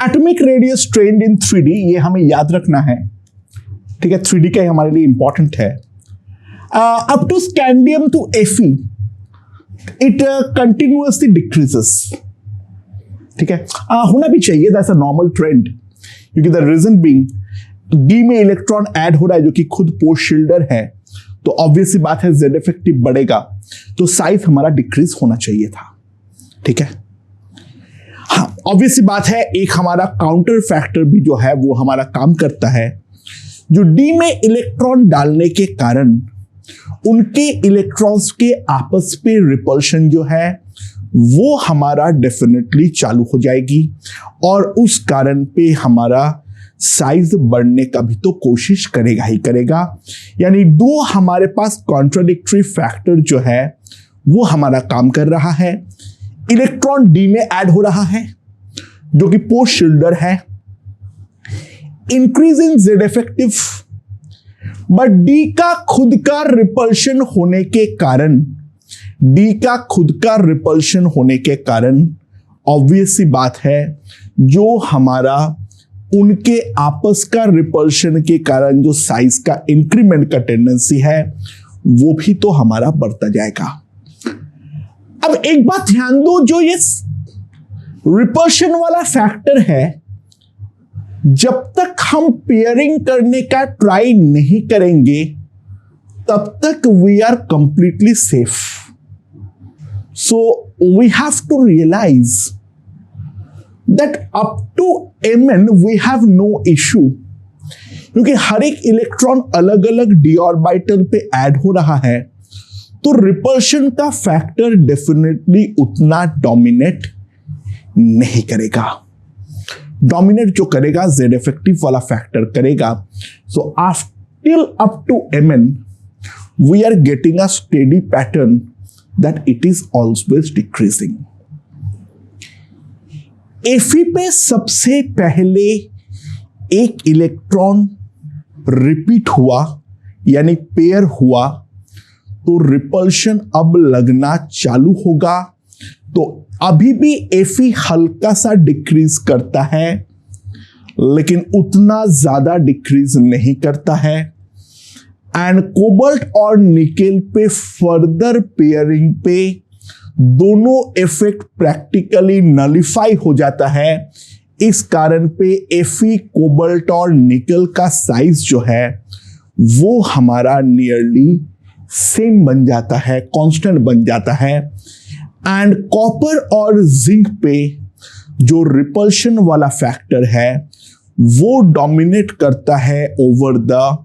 atomic radius trend in 3D, ये हमें याद रखना है, ठीक है। 3D का हमारे लिए इंपॉर्टेंट है। Up to scandium to Fe it continuously decreases, ठीक है। होना भी चाहिए, दैट्स अ नॉर्मल ट्रेंड, क्योंकि द रीजन बीइंग डी में इलेक्ट्रॉन ऐड हो रहा है जो कि खुद पोस्ट शील्डर है, तो ऑब्वियस सी बात है Z इफेक्टिव बढ़ेगा तो साइज हमारा डिक्रीज होना चाहिए था, ठीक है। हाँ, ऑब्वियस सी बात है एक हमारा काउंटर फैक्टर भी जो है वो हमारा काम करता है, जो डी में इलेक्ट्रॉन डालने के कारण उनके इलेक्ट्रॉन्स के आपस पे रिपल्शन जो है वो हमारा डेफिनेटली चालू हो जाएगी और उस कारण पे हमारा साइज बढ़ने का भी तो कोशिश करेगा ही करेगा। यानी दो हमारे पास कॉन्ट्राडिक्टरी फैक्टर जो है वो हमारा काम कर रहा है। इलेक्ट्रॉन डी में ऐड हो रहा है जो कि पोस्ट शील्डर है, increase in Z effective, but D का खुद का रिपल्शन होने के कारण ऑब्वियस सी बात है जो हमारा उनके आपस का रिपल्शन के कारण जो साइज का इंक्रीमेंट का टेंडेंसी है वो भी तो हमारा बढ़ता जाएगा। अब एक बात ध्यान दो, जो ये रिपल्शन वाला फैक्टर है जब तक हम पेयरिंग करने का ट्राई नहीं करेंगे तब तक we are completely safe. So we have to realise that up to Mn we have no issue, क्योंकि हर एक इलेक्ट्रॉन अलग अलग d ऑर्बिटल पे ऐड हो रहा है, तो रिपल्शन का फैक्टर डेफिनेटली उतना डोमिनेट नहीं करेगा। डोमिनेट जो करेगा Z इफेक्टिव वाला फैक्टर करेगा। So after up to Mn we are getting a steady pattern that it is always decreasing. Fe पे सबसे पहले एक इलेक्ट्रॉन रिपीट हुआ यानी पेयर हुआ तो रिपल्शन अब लगना चालू होगा। तो अभी भी Fe हल्का सा डिक्रीज करता है लेकिन उतना ज्यादा डिक्रीज नहीं करता है। एंड कोबाल्ट और निकेल पे फर्दर पेयरिंग पे दोनों इफेक्ट प्रैक्टिकली नलिफाई हो जाता है। इस कारण पे Fe कोबाल्ट और निकेल का साइज जो है वो हमारा नियरली सेम बन जाता है, कांस्टेंट बन जाता है। एंड कॉपर और जिंक पे जो रिपल्शन वाला फैक्टर है वो डोमिनेट करता है over the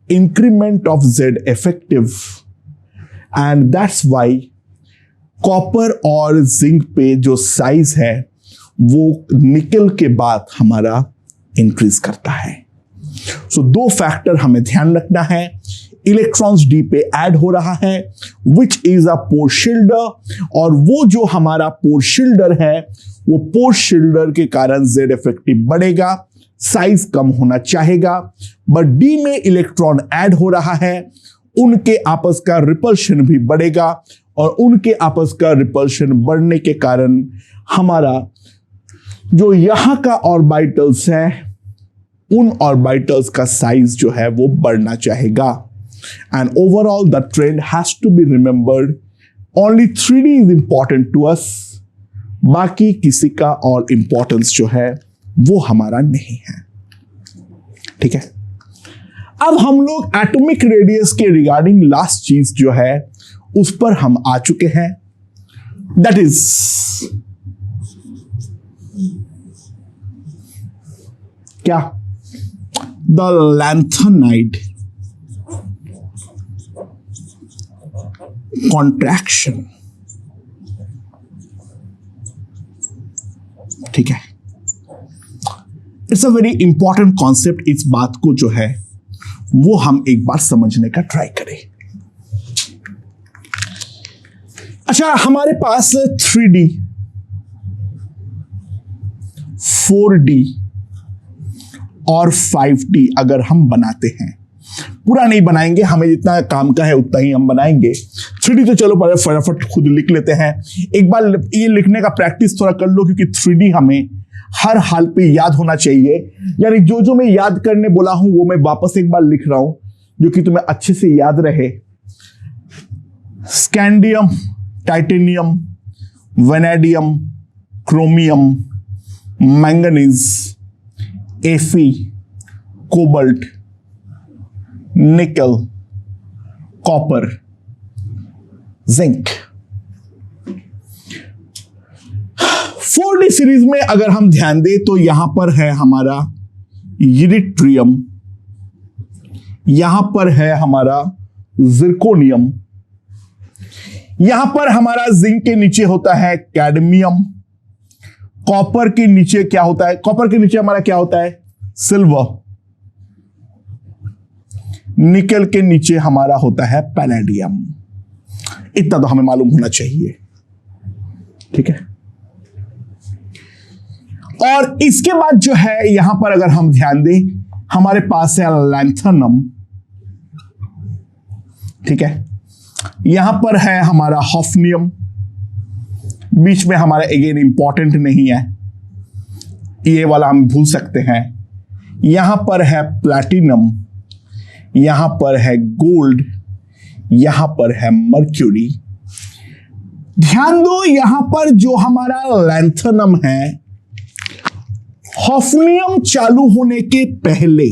increment of Z effective. And that's why copper और जिंक पे जो साइज है वो निकेल के बाद हमारा इंक्रीज करता है। सो दो फैक्टर हमें ध्यान रखना है। इलेक्ट्रॉन्स डी पे ऐड हो रहा है विच इज अ पोर शिल्डर, और वो जो हमारा पोर शिल्डर है वो पोर शिल्डर के कारण Z इफेक्टिव बढ़ेगा, साइज कम होना चाहेगा। बट डी में इलेक्ट्रॉन ऐड हो रहा है, उनके आपस का रिपल्शन भी बढ़ेगा और उनके आपस का रिपल्शन बढ़ने के कारण हमारा जो यहां का ऑर्बिटल्स है उन ऑर्बिटल्स का साइज जो है वो बढ़ना चाहेगा। And overall the trend has to be remembered, only 3D is important to us, बाकी किसी का और इंपॉर्टेंस जो है वो हमारा नहीं है। ठीक है, अब हम लोग एटॉमिक रेडियस के रिगार्डिंग लास्ट चीज जो है उस पर हम आ चुके हैं, दैट इज क्या, द लैंथेनाइड कॉन्ट्रैक्शन। ठीक है, it's a very important concept. इस बात को जो है वो हम एक बार समझने का ट्राई करें। अच्छा, हमारे पास 3D, 4D और 5D अगर हम बनाते हैं, पूरा नहीं बनाएंगे, हमें जितना काम का है उतना ही हम बनाएंगे। 3D तो चलो पहले फटाफट खुद लिख लेते हैं। एक बार ये लिखने का प्रैक्टिस थोड़ा कर लो, क्योंकि 3D हमें हर हाल पे याद होना चाहिए। यानी जो जो मैं याद करने बोला हूं वो मैं वापस एक बार लिख रहा हूं जो कि तुम्हें अच्छे से याद रहे। Scandium, titanium, vanadium, chromium, manganese, Fe, cobalt, निकल, कॉपर, जिंक। 4D सीरीज में अगर हम ध्यान दें तो यहां पर है हमारा यूरेट्रियम, यहां पर है हमारा जिरकोनियम, यहां पर हमारा जिंक के नीचे होता है कैडमियम, कॉपर के नीचे क्या होता है, कॉपर के नीचे हमारा क्या होता है, सिल्वर, निकेल के नीचे हमारा होता है पैलेडियम। इतना तो हमें मालूम होना चाहिए। ठीक है, और इसके बाद जो है यहां पर अगर हम ध्यान दें हमारे पास है लैंथेनम। ठीक है, यहां पर है हमारा हॉफनियम, बीच में हमारा अगेन इंपॉर्टेंट नहीं है, ये वाला हम भूल सकते हैं। यहां पर है प्लैटिनम, यहां पर है गोल्ड, यहां पर है मर्क्यूरी। ध्यान दो यहां पर जो हमारा लैंथेनम है, हॉफनियम चालू होने के पहले,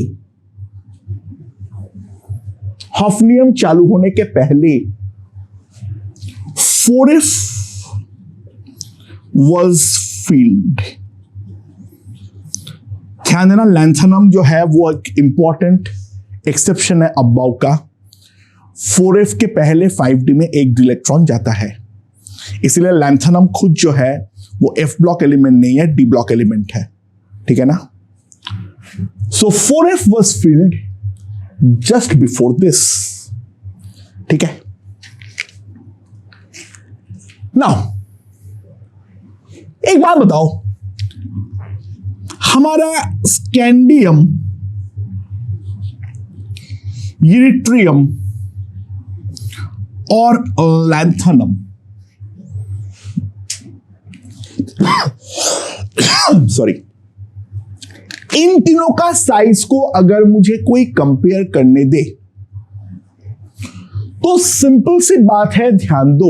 हॉफनियम चालू होने के पहले 4F was filled। ध्यान देना, लैंथेनम जो है वो एक इंपॉर्टेंट एक्सेप्शन है अबाव का। 4F के पहले 5D में एक इलेक्ट्रॉन जाता है, इसलिए लैंथेनम खुद जो है वो F ब्लॉक एलिमेंट नहीं है, D ब्लॉक एलिमेंट है। ठीक है ना। सो 4F was filled just before this। ठीक है। नाउ एक बात बताओ, हमारा स्कैंडियम, यूरेट्रियम और लैंथनम सॉरी, इन तीनों का साइज को अगर मुझे कोई कंपेयर करने दे तो सिंपल सी बात है, ध्यान दो,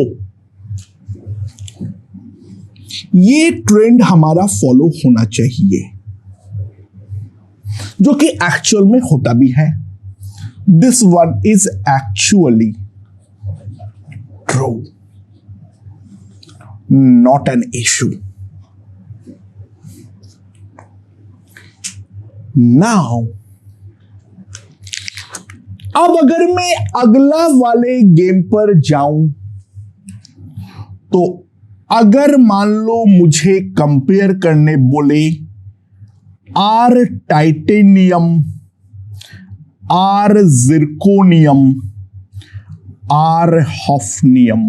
ये ट्रेंड हमारा फॉलो होना चाहिए, जो कि एक्चुअल में होता भी है। This one is actually true, not an issue. Now अब अगर मैं अगला वाले गेम पर जाऊं तो अगर मान लो मुझे कंपेयर करने बोले R titanium, R zirconium, R hafnium,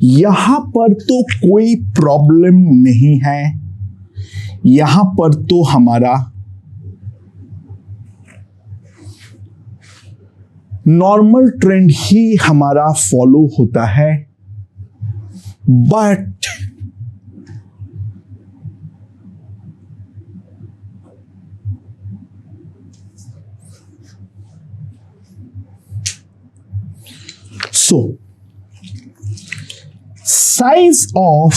यहां पर तो कोई प्रॉब्लम नहीं है, यहां पर तो हमारा नॉर्मल ट्रेंड ही हमारा फॉलो होता है। But so size of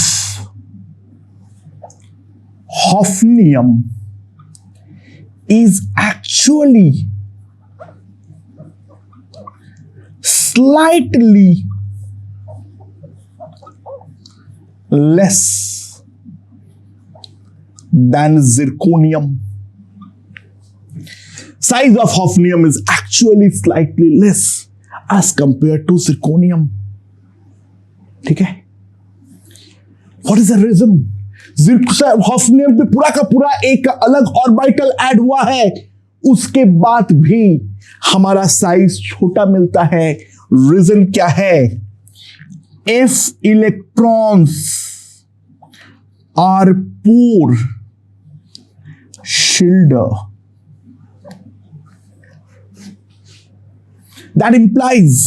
hafnium is actually slightly less than zirconium. Size of hafnium is actually slightly less as compared to zirconium. ठीक है? What is the reason? Hafnium पे पूरा का पूरा एक अलग ऑर्बिटल ऐड हुआ है, उसके बाद भी हमारा साइज छोटा मिलता है। रीजन क्या है? F electrons are poor shielder, that implies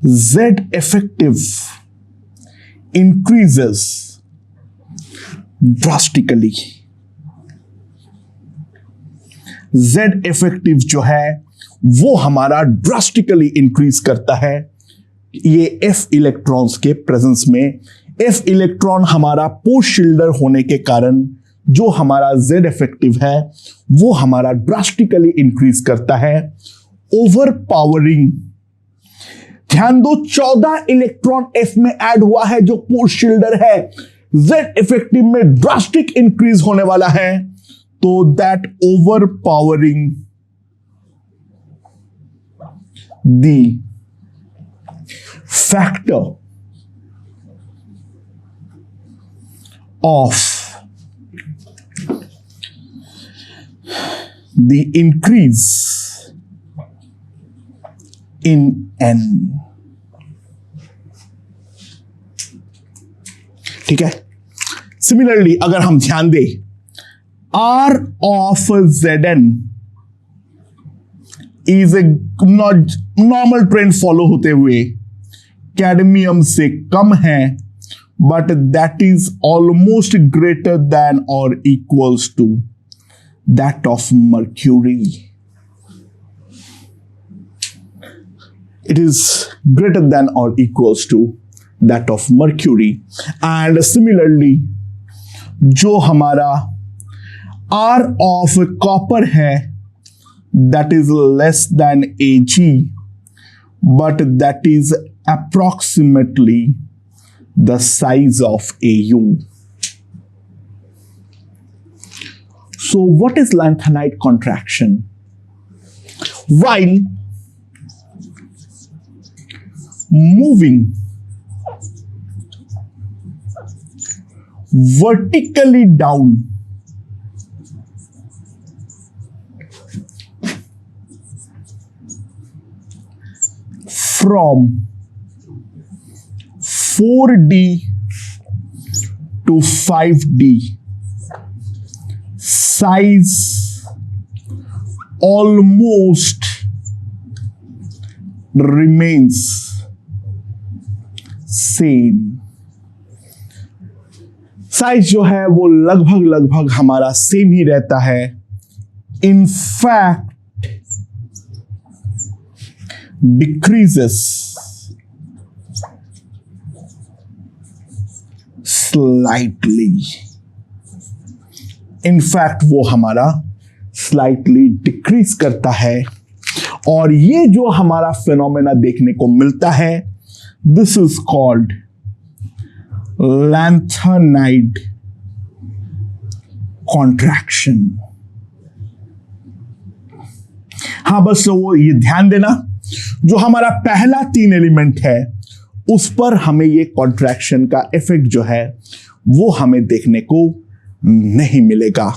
Z effective increases drastically. Z effective जो है वो हमारा ड्रास्टिकली इंक्रीज करता है ये F इलेक्ट्रॉन्स के प्रेजेंस में। F इलेक्ट्रॉन हमारा पोस्ट शिल्डर होने के कारण जो हमारा Z इफेक्टिव है वो हमारा ड्रास्टिकली इंक्रीज करता है। ओवर पावरिंग, ध्यान दो 14 इलेक्ट्रॉन F में ऐड हुआ है जो पोस्ट शिल्डर है, Z इफेक्टिव में ड्रास्टिक इंक्रीज होने वाला है, तो that overpowering the factor of the increase in N, ठीक है। सिमिलरली अगर हम ध्यान दें R of Zn is a normal trend follow होते हुए कैडमियम से कम है, but that is almost greater than और equals to that of mercury. It is greater than or equals to that of mercury. And similarly जो हमारा R of copper है that is less than Ag, but that is approximately the size of Au. So what is lanthanide contraction? While moving vertically down from 4D to 5D, size almost remains same. Size जो है वो लगभग हमारा same ही रहता है. In fact decreases slightly. In fact वो हमारा slightly decrease करता है. और ये जो हमारा फिनोमेना देखने को मिलता है, this is called lanthanide contraction. हाँ, बस वो ये ध्यान देना, जो हमारा पहला 3 एलिमेंट है उस पर हमें ये कॉन्ट्रैक्शन का इफेक्ट जो है वो हमें देखने को नहीं मिलेगा.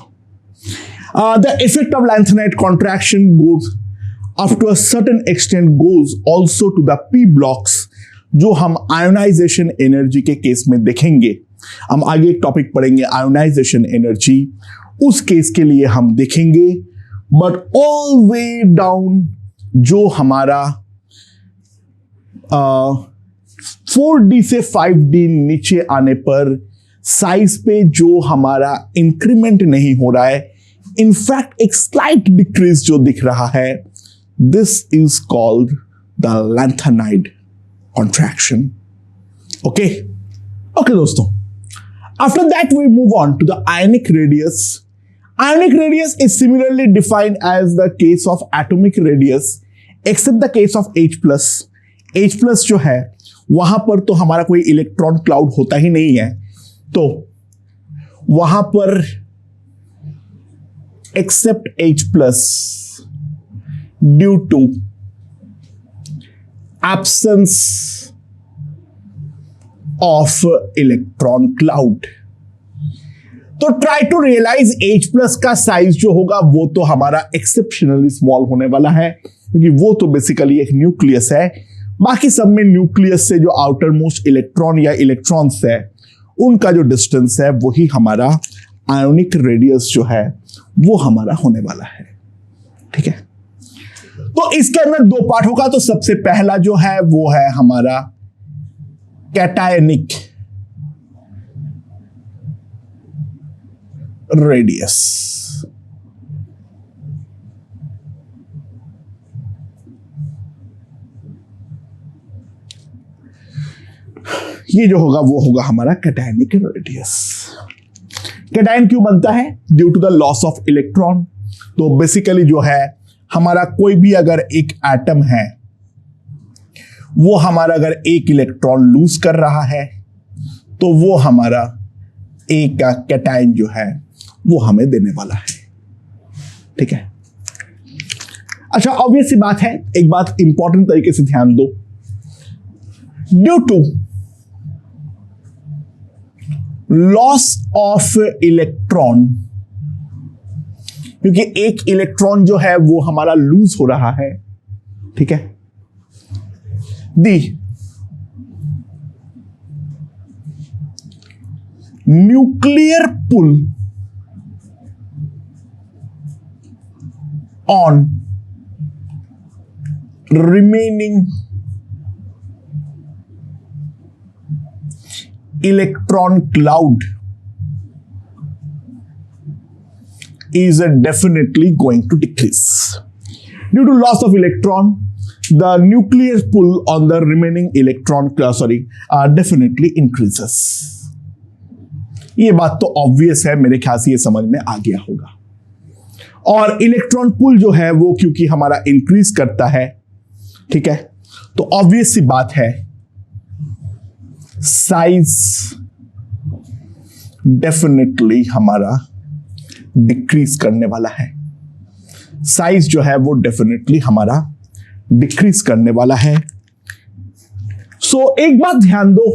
The effect of lanthanide contraction goes up to a certain extent goes also to the P blocks, जो हम आयोनाइजेशन एनर्जी के केस में देखेंगे. हम आगे एक टॉपिक पढ़ेंगे आयोनाइजेशन एनर्जी, उस केस के लिए हम देखेंगे. बट ऑल वे डाउन जो हमारा 4D से 5D नीचे आने पर साइज पे जो हमारा इंक्रीमेंट नहीं हो रहा है, इनफैक्ट एक स्लाइट डिक्रीज जो दिख रहा है, this is called the lanthanide contraction. Okay दोस्तों, after that we move on to the ionic radius. Ionic radius is similarly defined as the case of atomic radius except the case of H+. H+ जो है वहां पर तो हमारा कोई electron cloud होता ही नहीं है, तो वहां पर except H+ due to absence of electron cloud. तो ट्राई टू रियलाइज H+ का साइज जो होगा वो तो हमारा एक्सेप्शनली स्मॉल होने वाला है, क्योंकि वो तो बेसिकली एक न्यूक्लियस है. बाकी सब में न्यूक्लियस से जो आउटर मोस्ट इलेक्ट्रॉन या इलेक्ट्रॉन्स है उनका जो डिस्टेंस है वही हमारा आयोनिक रेडियस जो है वो हमारा होने वाला है. ठीक है, तो इसके अंदर 2 पार्ट होगा. तो सबसे पहला जो है वो है हमारा कैटायनिक रेडियस. ये जो होगा वो होगा हमारा कैटायनिक रेडियस. कैटायन क्यों बनता है? Due to the loss of electron. तो बेसिकली जो है हमारा कोई भी अगर एक एटम है वो हमारा अगर एक इलेक्ट्रॉन लूज कर रहा है तो वो हमारा एक का कैटायन जो है वो हमें देने वाला है. ठीक है, अच्छा ऑब्वियस सी बात है, एक बात इंपॉर्टेंट तरीके से ध्यान दो. Due to loss of electron, क्योंकि एक इलेक्ट्रॉन जो है वो हमारा लूज हो रहा है. ठीक है, the nuclear pull on remaining electron cloud is definitely going to decrease. Due to loss of electron, the nuclear pull on the remaining electron definitely increases. ये बात तो ऑब्वियस है, मेरे ख्याल से ये समझ में आ गया होगा. और इलेक्ट्रॉन पुल जो है वो क्योंकि हमारा इंक्रीज करता है, ठीक है, तो ऑब्वियस सी बात है साइज डेफिनेटली हमारा डिक्रीज करने वाला है. साइज जो है वो डेफिनेटली हमारा डिक्रीज करने वाला है. सो एक बात ध्यान दो,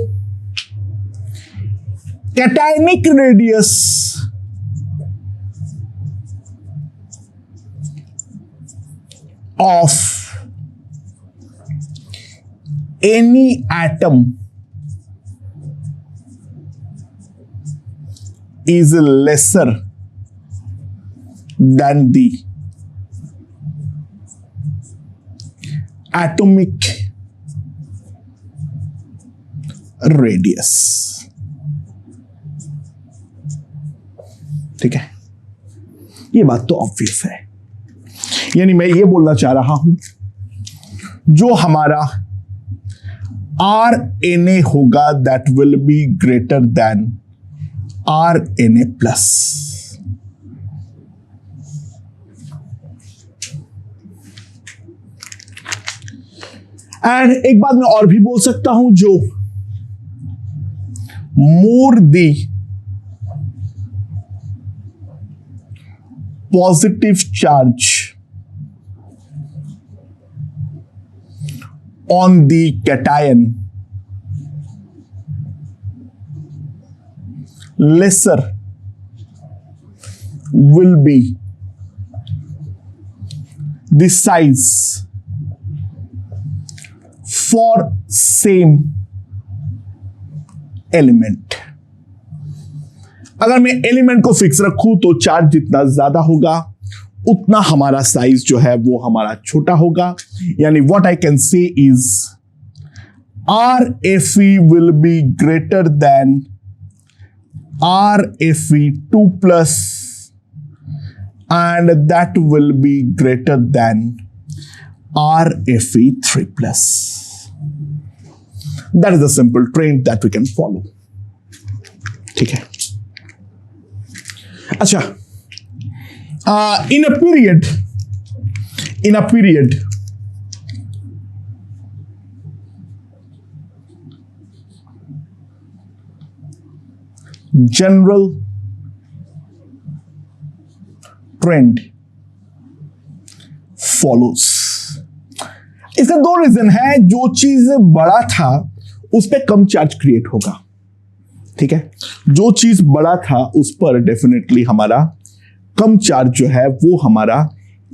cationic radius of any atom is lesser than the atomic radius. ठीक है, ये बात तो ऑब्वियस है। यानी मैं ये बोलना चाह रहा हूं, जो हमारा RNA होगा that will be greater than RNA plus. And एक बात मैं और भी बोल सकता हूं, जो more the positive charge on the cation, lesser will be the size for same element। अगर मैं एलिमेंट को फिक्स रखूं तो चार्ज जितना ज्यादा होगा उतना हमारा साइज जो है वो हमारा छोटा होगा। यानी what I can say is RFE will be greater than RFE2 plus and that will be greater than RFE3 plus. That is the simple trend that we can follow. ठीक है, अच्छा, in a period general trend follows। इसका दो reason है। जो चीज बड़ा था उस पर कम चार्ज क्रिएट होगा। ठीक है, जो चीज बड़ा था उस पर डेफिनेटली हमारा कम चार्ज जो है वो हमारा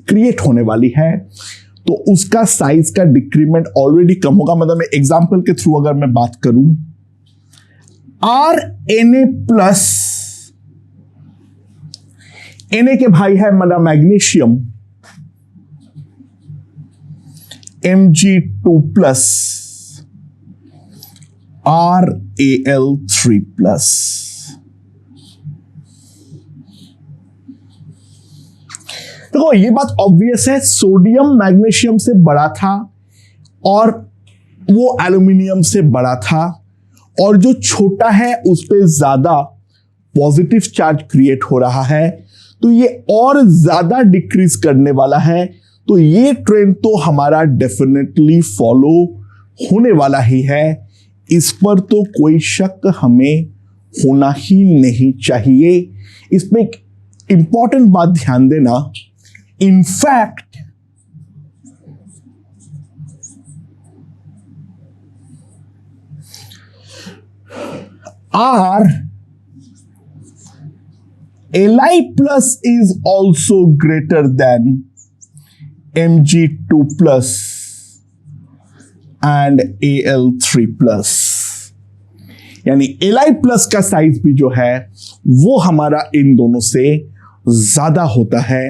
क्रिएट होने वाली है, तो उसका साइज का डिक्रीमेंट ऑलरेडी कम होगा। मतलब मैं एग्जांपल के थ्रू अगर मैं बात करूं, RNA प्लस, Na के भाई है मेरा magnesium, Mg2 plus, RAl3 plus. देखो ये बात ऑब्वियस है, सोडियम मैग्नीशियम से बड़ा था और वो एल्यूमिनियम से बड़ा था, और जो छोटा है उस पे ज्यादा पॉजिटिव चार्ज क्रिएट हो रहा है, तो ये और ज्यादा डिक्रीज करने वाला है। तो ये ट्रेंड तो हमारा डेफिनेटली फॉलो होने वाला ही है, इस पर तो कोई शक हमें होना ही नहीं चाहिए। इसमें एक इंपॉर्टेंट बात ध्यान देना, in fact our Li plus is also greater than Mg2 plus and Al3 plus। यानी Li plus का साइज भी जो है वो हमारा इन दोनों से ज्यादा होता है।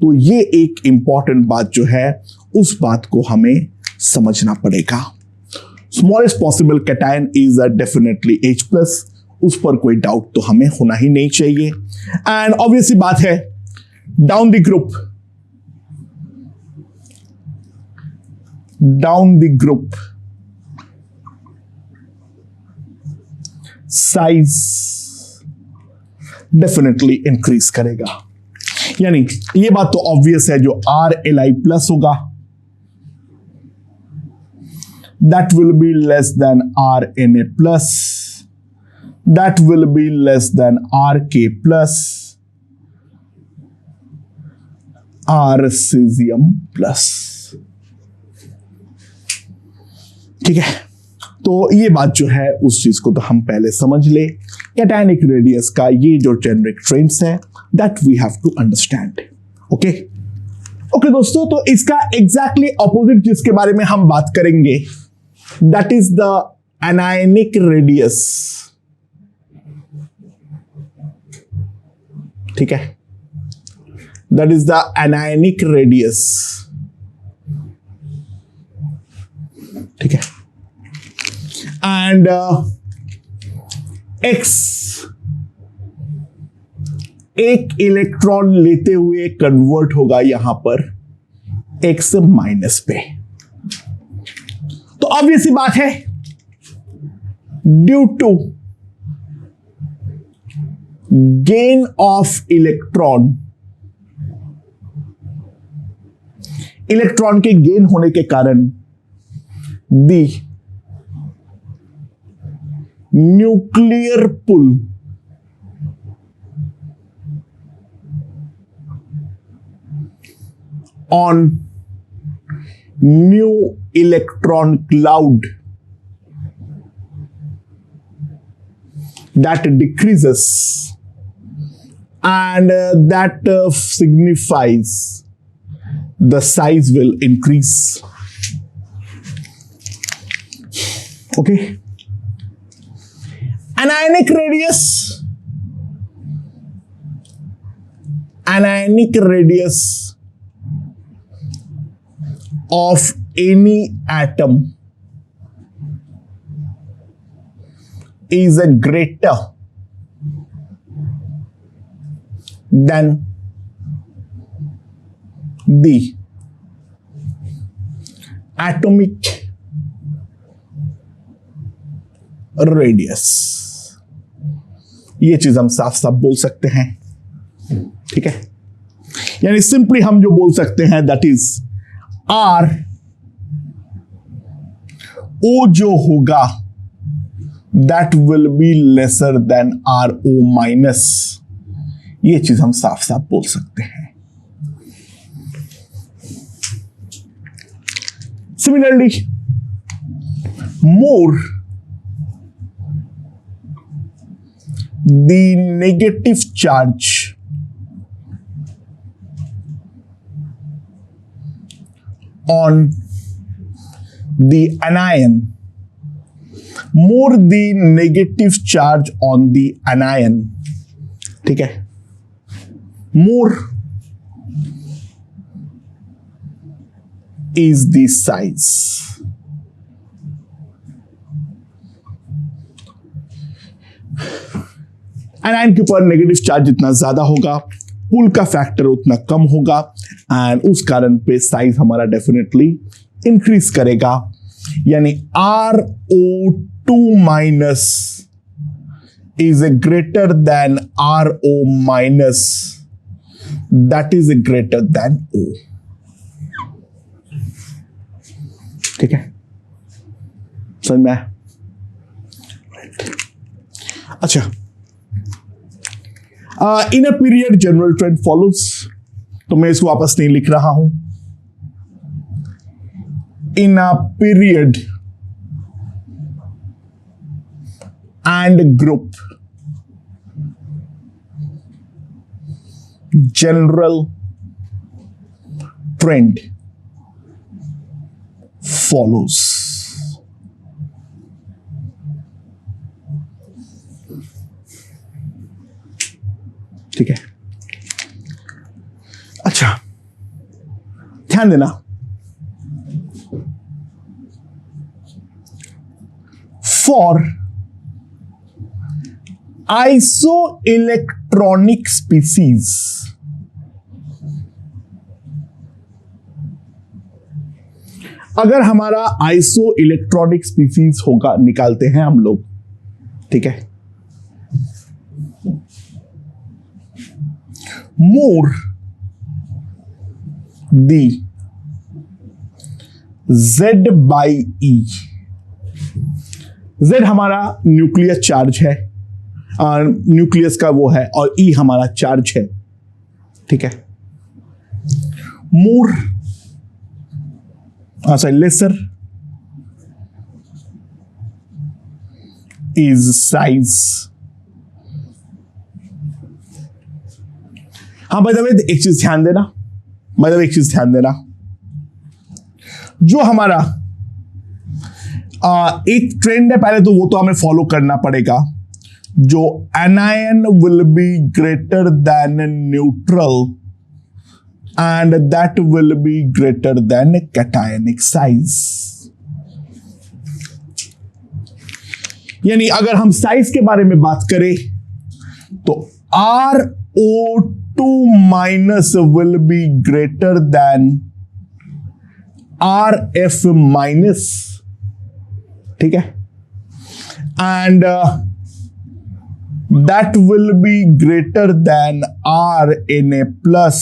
तो ये एक इंपॉर्टेंट बात जो है उस बात को हमें समझना पड़ेगा। Smallest possible cation is definitely H plus, उस पर कोई डाउट तो हमें होना ही नहीं चाहिए। एंड ऑब्वियसली बात है, down the group size definitely increase करेगा। यानी ये बात तो ऑब्वियस है, जो RLi प्लस होगा that will be less than RNA plus, that will be less than RK plus, R caesium plus. ठीक है, तो ये बात जो है उस चीज को तो हम पहले समझ ले। कैटायनिक रेडियस का ये जो जेनरिक ट्रेंड्स है that we have to understand. Okay दोस्तों, तो इसका एग्जैक्टली ऑपोजिट जिसके बारे में हम बात करेंगे that is the anionic radius. ठीक है, that is the anionic radius. ठीक है, and x एक इलेक्ट्रॉन लेते हुए कन्वर्ट होगा यहां पर x माइनस पे. तो ऑब्वियस सी बात है, due to gain of electron, electron के गेन होने के कारण the nuclear pull on new electron cloud that decreases, and that signifies the size will increase. Okay, anionic radius of any atom is a greater than the atomic radius. ये चीज हम साफ साफ बोल सकते हैं. ठीक है, यानी सिंपली हम जो बोल सकते हैं दैट इज आर ओ जो होगा that will be lesser than R O minus. ये चीज हम साफ साफ बोल सकते हैं. Similarly, more the negative charge on the anion, more the negative charge on the anion, ठीक है, more is the size. Anion के ऊपर नेगेटिव चार्ज जितना ज्यादा होगा, पुल का फैक्टर उतना कम होगा, एंड उस कारण पे साइज हमारा डेफिनेटली इंक्रीज करेगा. यानी RO2 minus is a greater than RO minus, that is a greater than O. ठीक है, समझ में आया? अच्छा, in a period general trend follows, तो मैं इसको वापस नहीं लिख रहा हूं. In a period and group general trend follows. ठीक है, अच्छा ध्यान देना, फॉर आइसो इलेक्ट्रॉनिक स्पीसीज, अगर हमारा आइसो इलेक्ट्रॉनिक स्पीसीज होगा, निकालते हैं हम लोग. ठीक है, more the Z by E. Z हमारा न्यूक्लियस चार्ज है, न्यूक्लियस का वो है, और E हमारा चार्ज है. ठीक है, more sorry lesser is size. हाँ बाय द वे एक चीज ध्यान देना, जो हमारा एक ट्रेंड है, पहले तो वो तो हमें फॉलो करना पड़ेगा, जो anion will be greater than neutral and that will be greater than cationic size. यानी अगर हम साइज के बारे में बात करें तो RO2 minus will be greater than RF minus, ठीक है, and that will be greater than RNA plus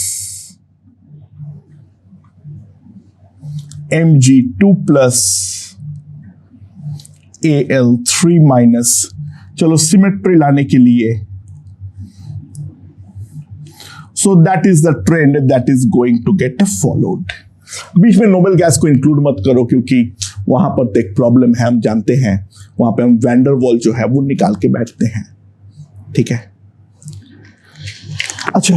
Mg2 plus Al3 minus. चलो सिमेट्री लाने के लिए, so that is the trend that is going to get followed. बीच में noble gas को include मत करो क्योंकि वहां पर तो एक प्रॉब्लम है, हम जानते हैं, वहां पे हम वैंडरवॉल जो है वो निकाल के बैठते हैं, ठीक है। अच्छा,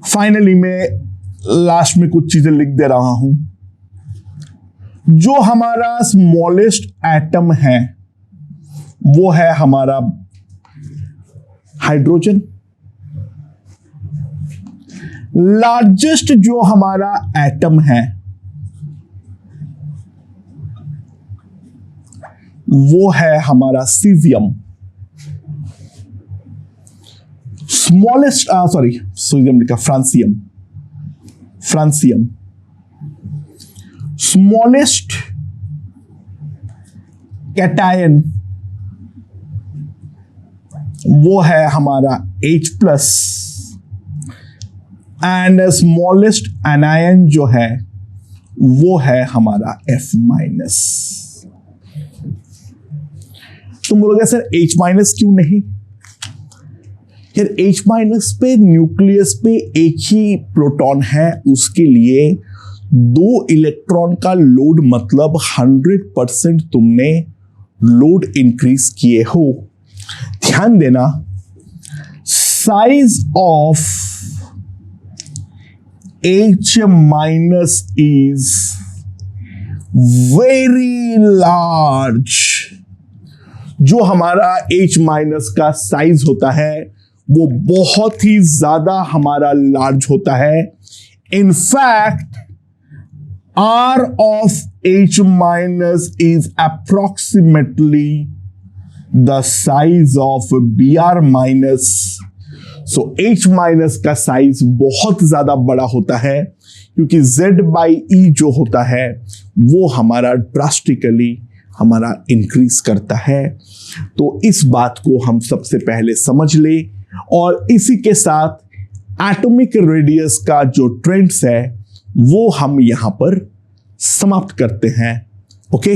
फाइनली मैं लास्ट में कुछ चीजें लिख दे रहा हूं। जो हमारा स्मॉलेस्ट एटम है वो है हमारा हाइड्रोजन। लार्जेस्ट जो हमारा एटम है वो है हमारा सीजियम। स्मॉलेस्ट सीजियम लिखा, फ्रांसियम। स्मॉलेस्ट कैटायन वो है हमारा H+ एंड स्मॉलेस्ट एनायन जो है वो है हमारा F-। तुम बोलोगे सर H- क्यों नहीं? यार H- पे न्यूक्लियस पे एक ही प्रोटॉन है, उसके लिए 2 इलेक्ट्रॉन का लोड, मतलब 100% तुमने लोड इंक्रीज किए हो। ध्यान देना, size of H- is very large. जो हमारा H- का साइज होता है वो बहुत ही ज्यादा हमारा लार्ज होता है। In fact R of H- is approximately the size of Br-। so H- का साइज बहुत ज्यादा बड़ा होता है क्योंकि Z/E जो होता है वो हमारा ड्रास्टिकली हमारा इंक्रीज करता है। तो इस बात को हम सबसे पहले समझ ले, और इसी के साथ एटॉमिक रेडियस का जो ट्रेंड्स है वो हम यहां पर समाप्त करते हैं। ओके।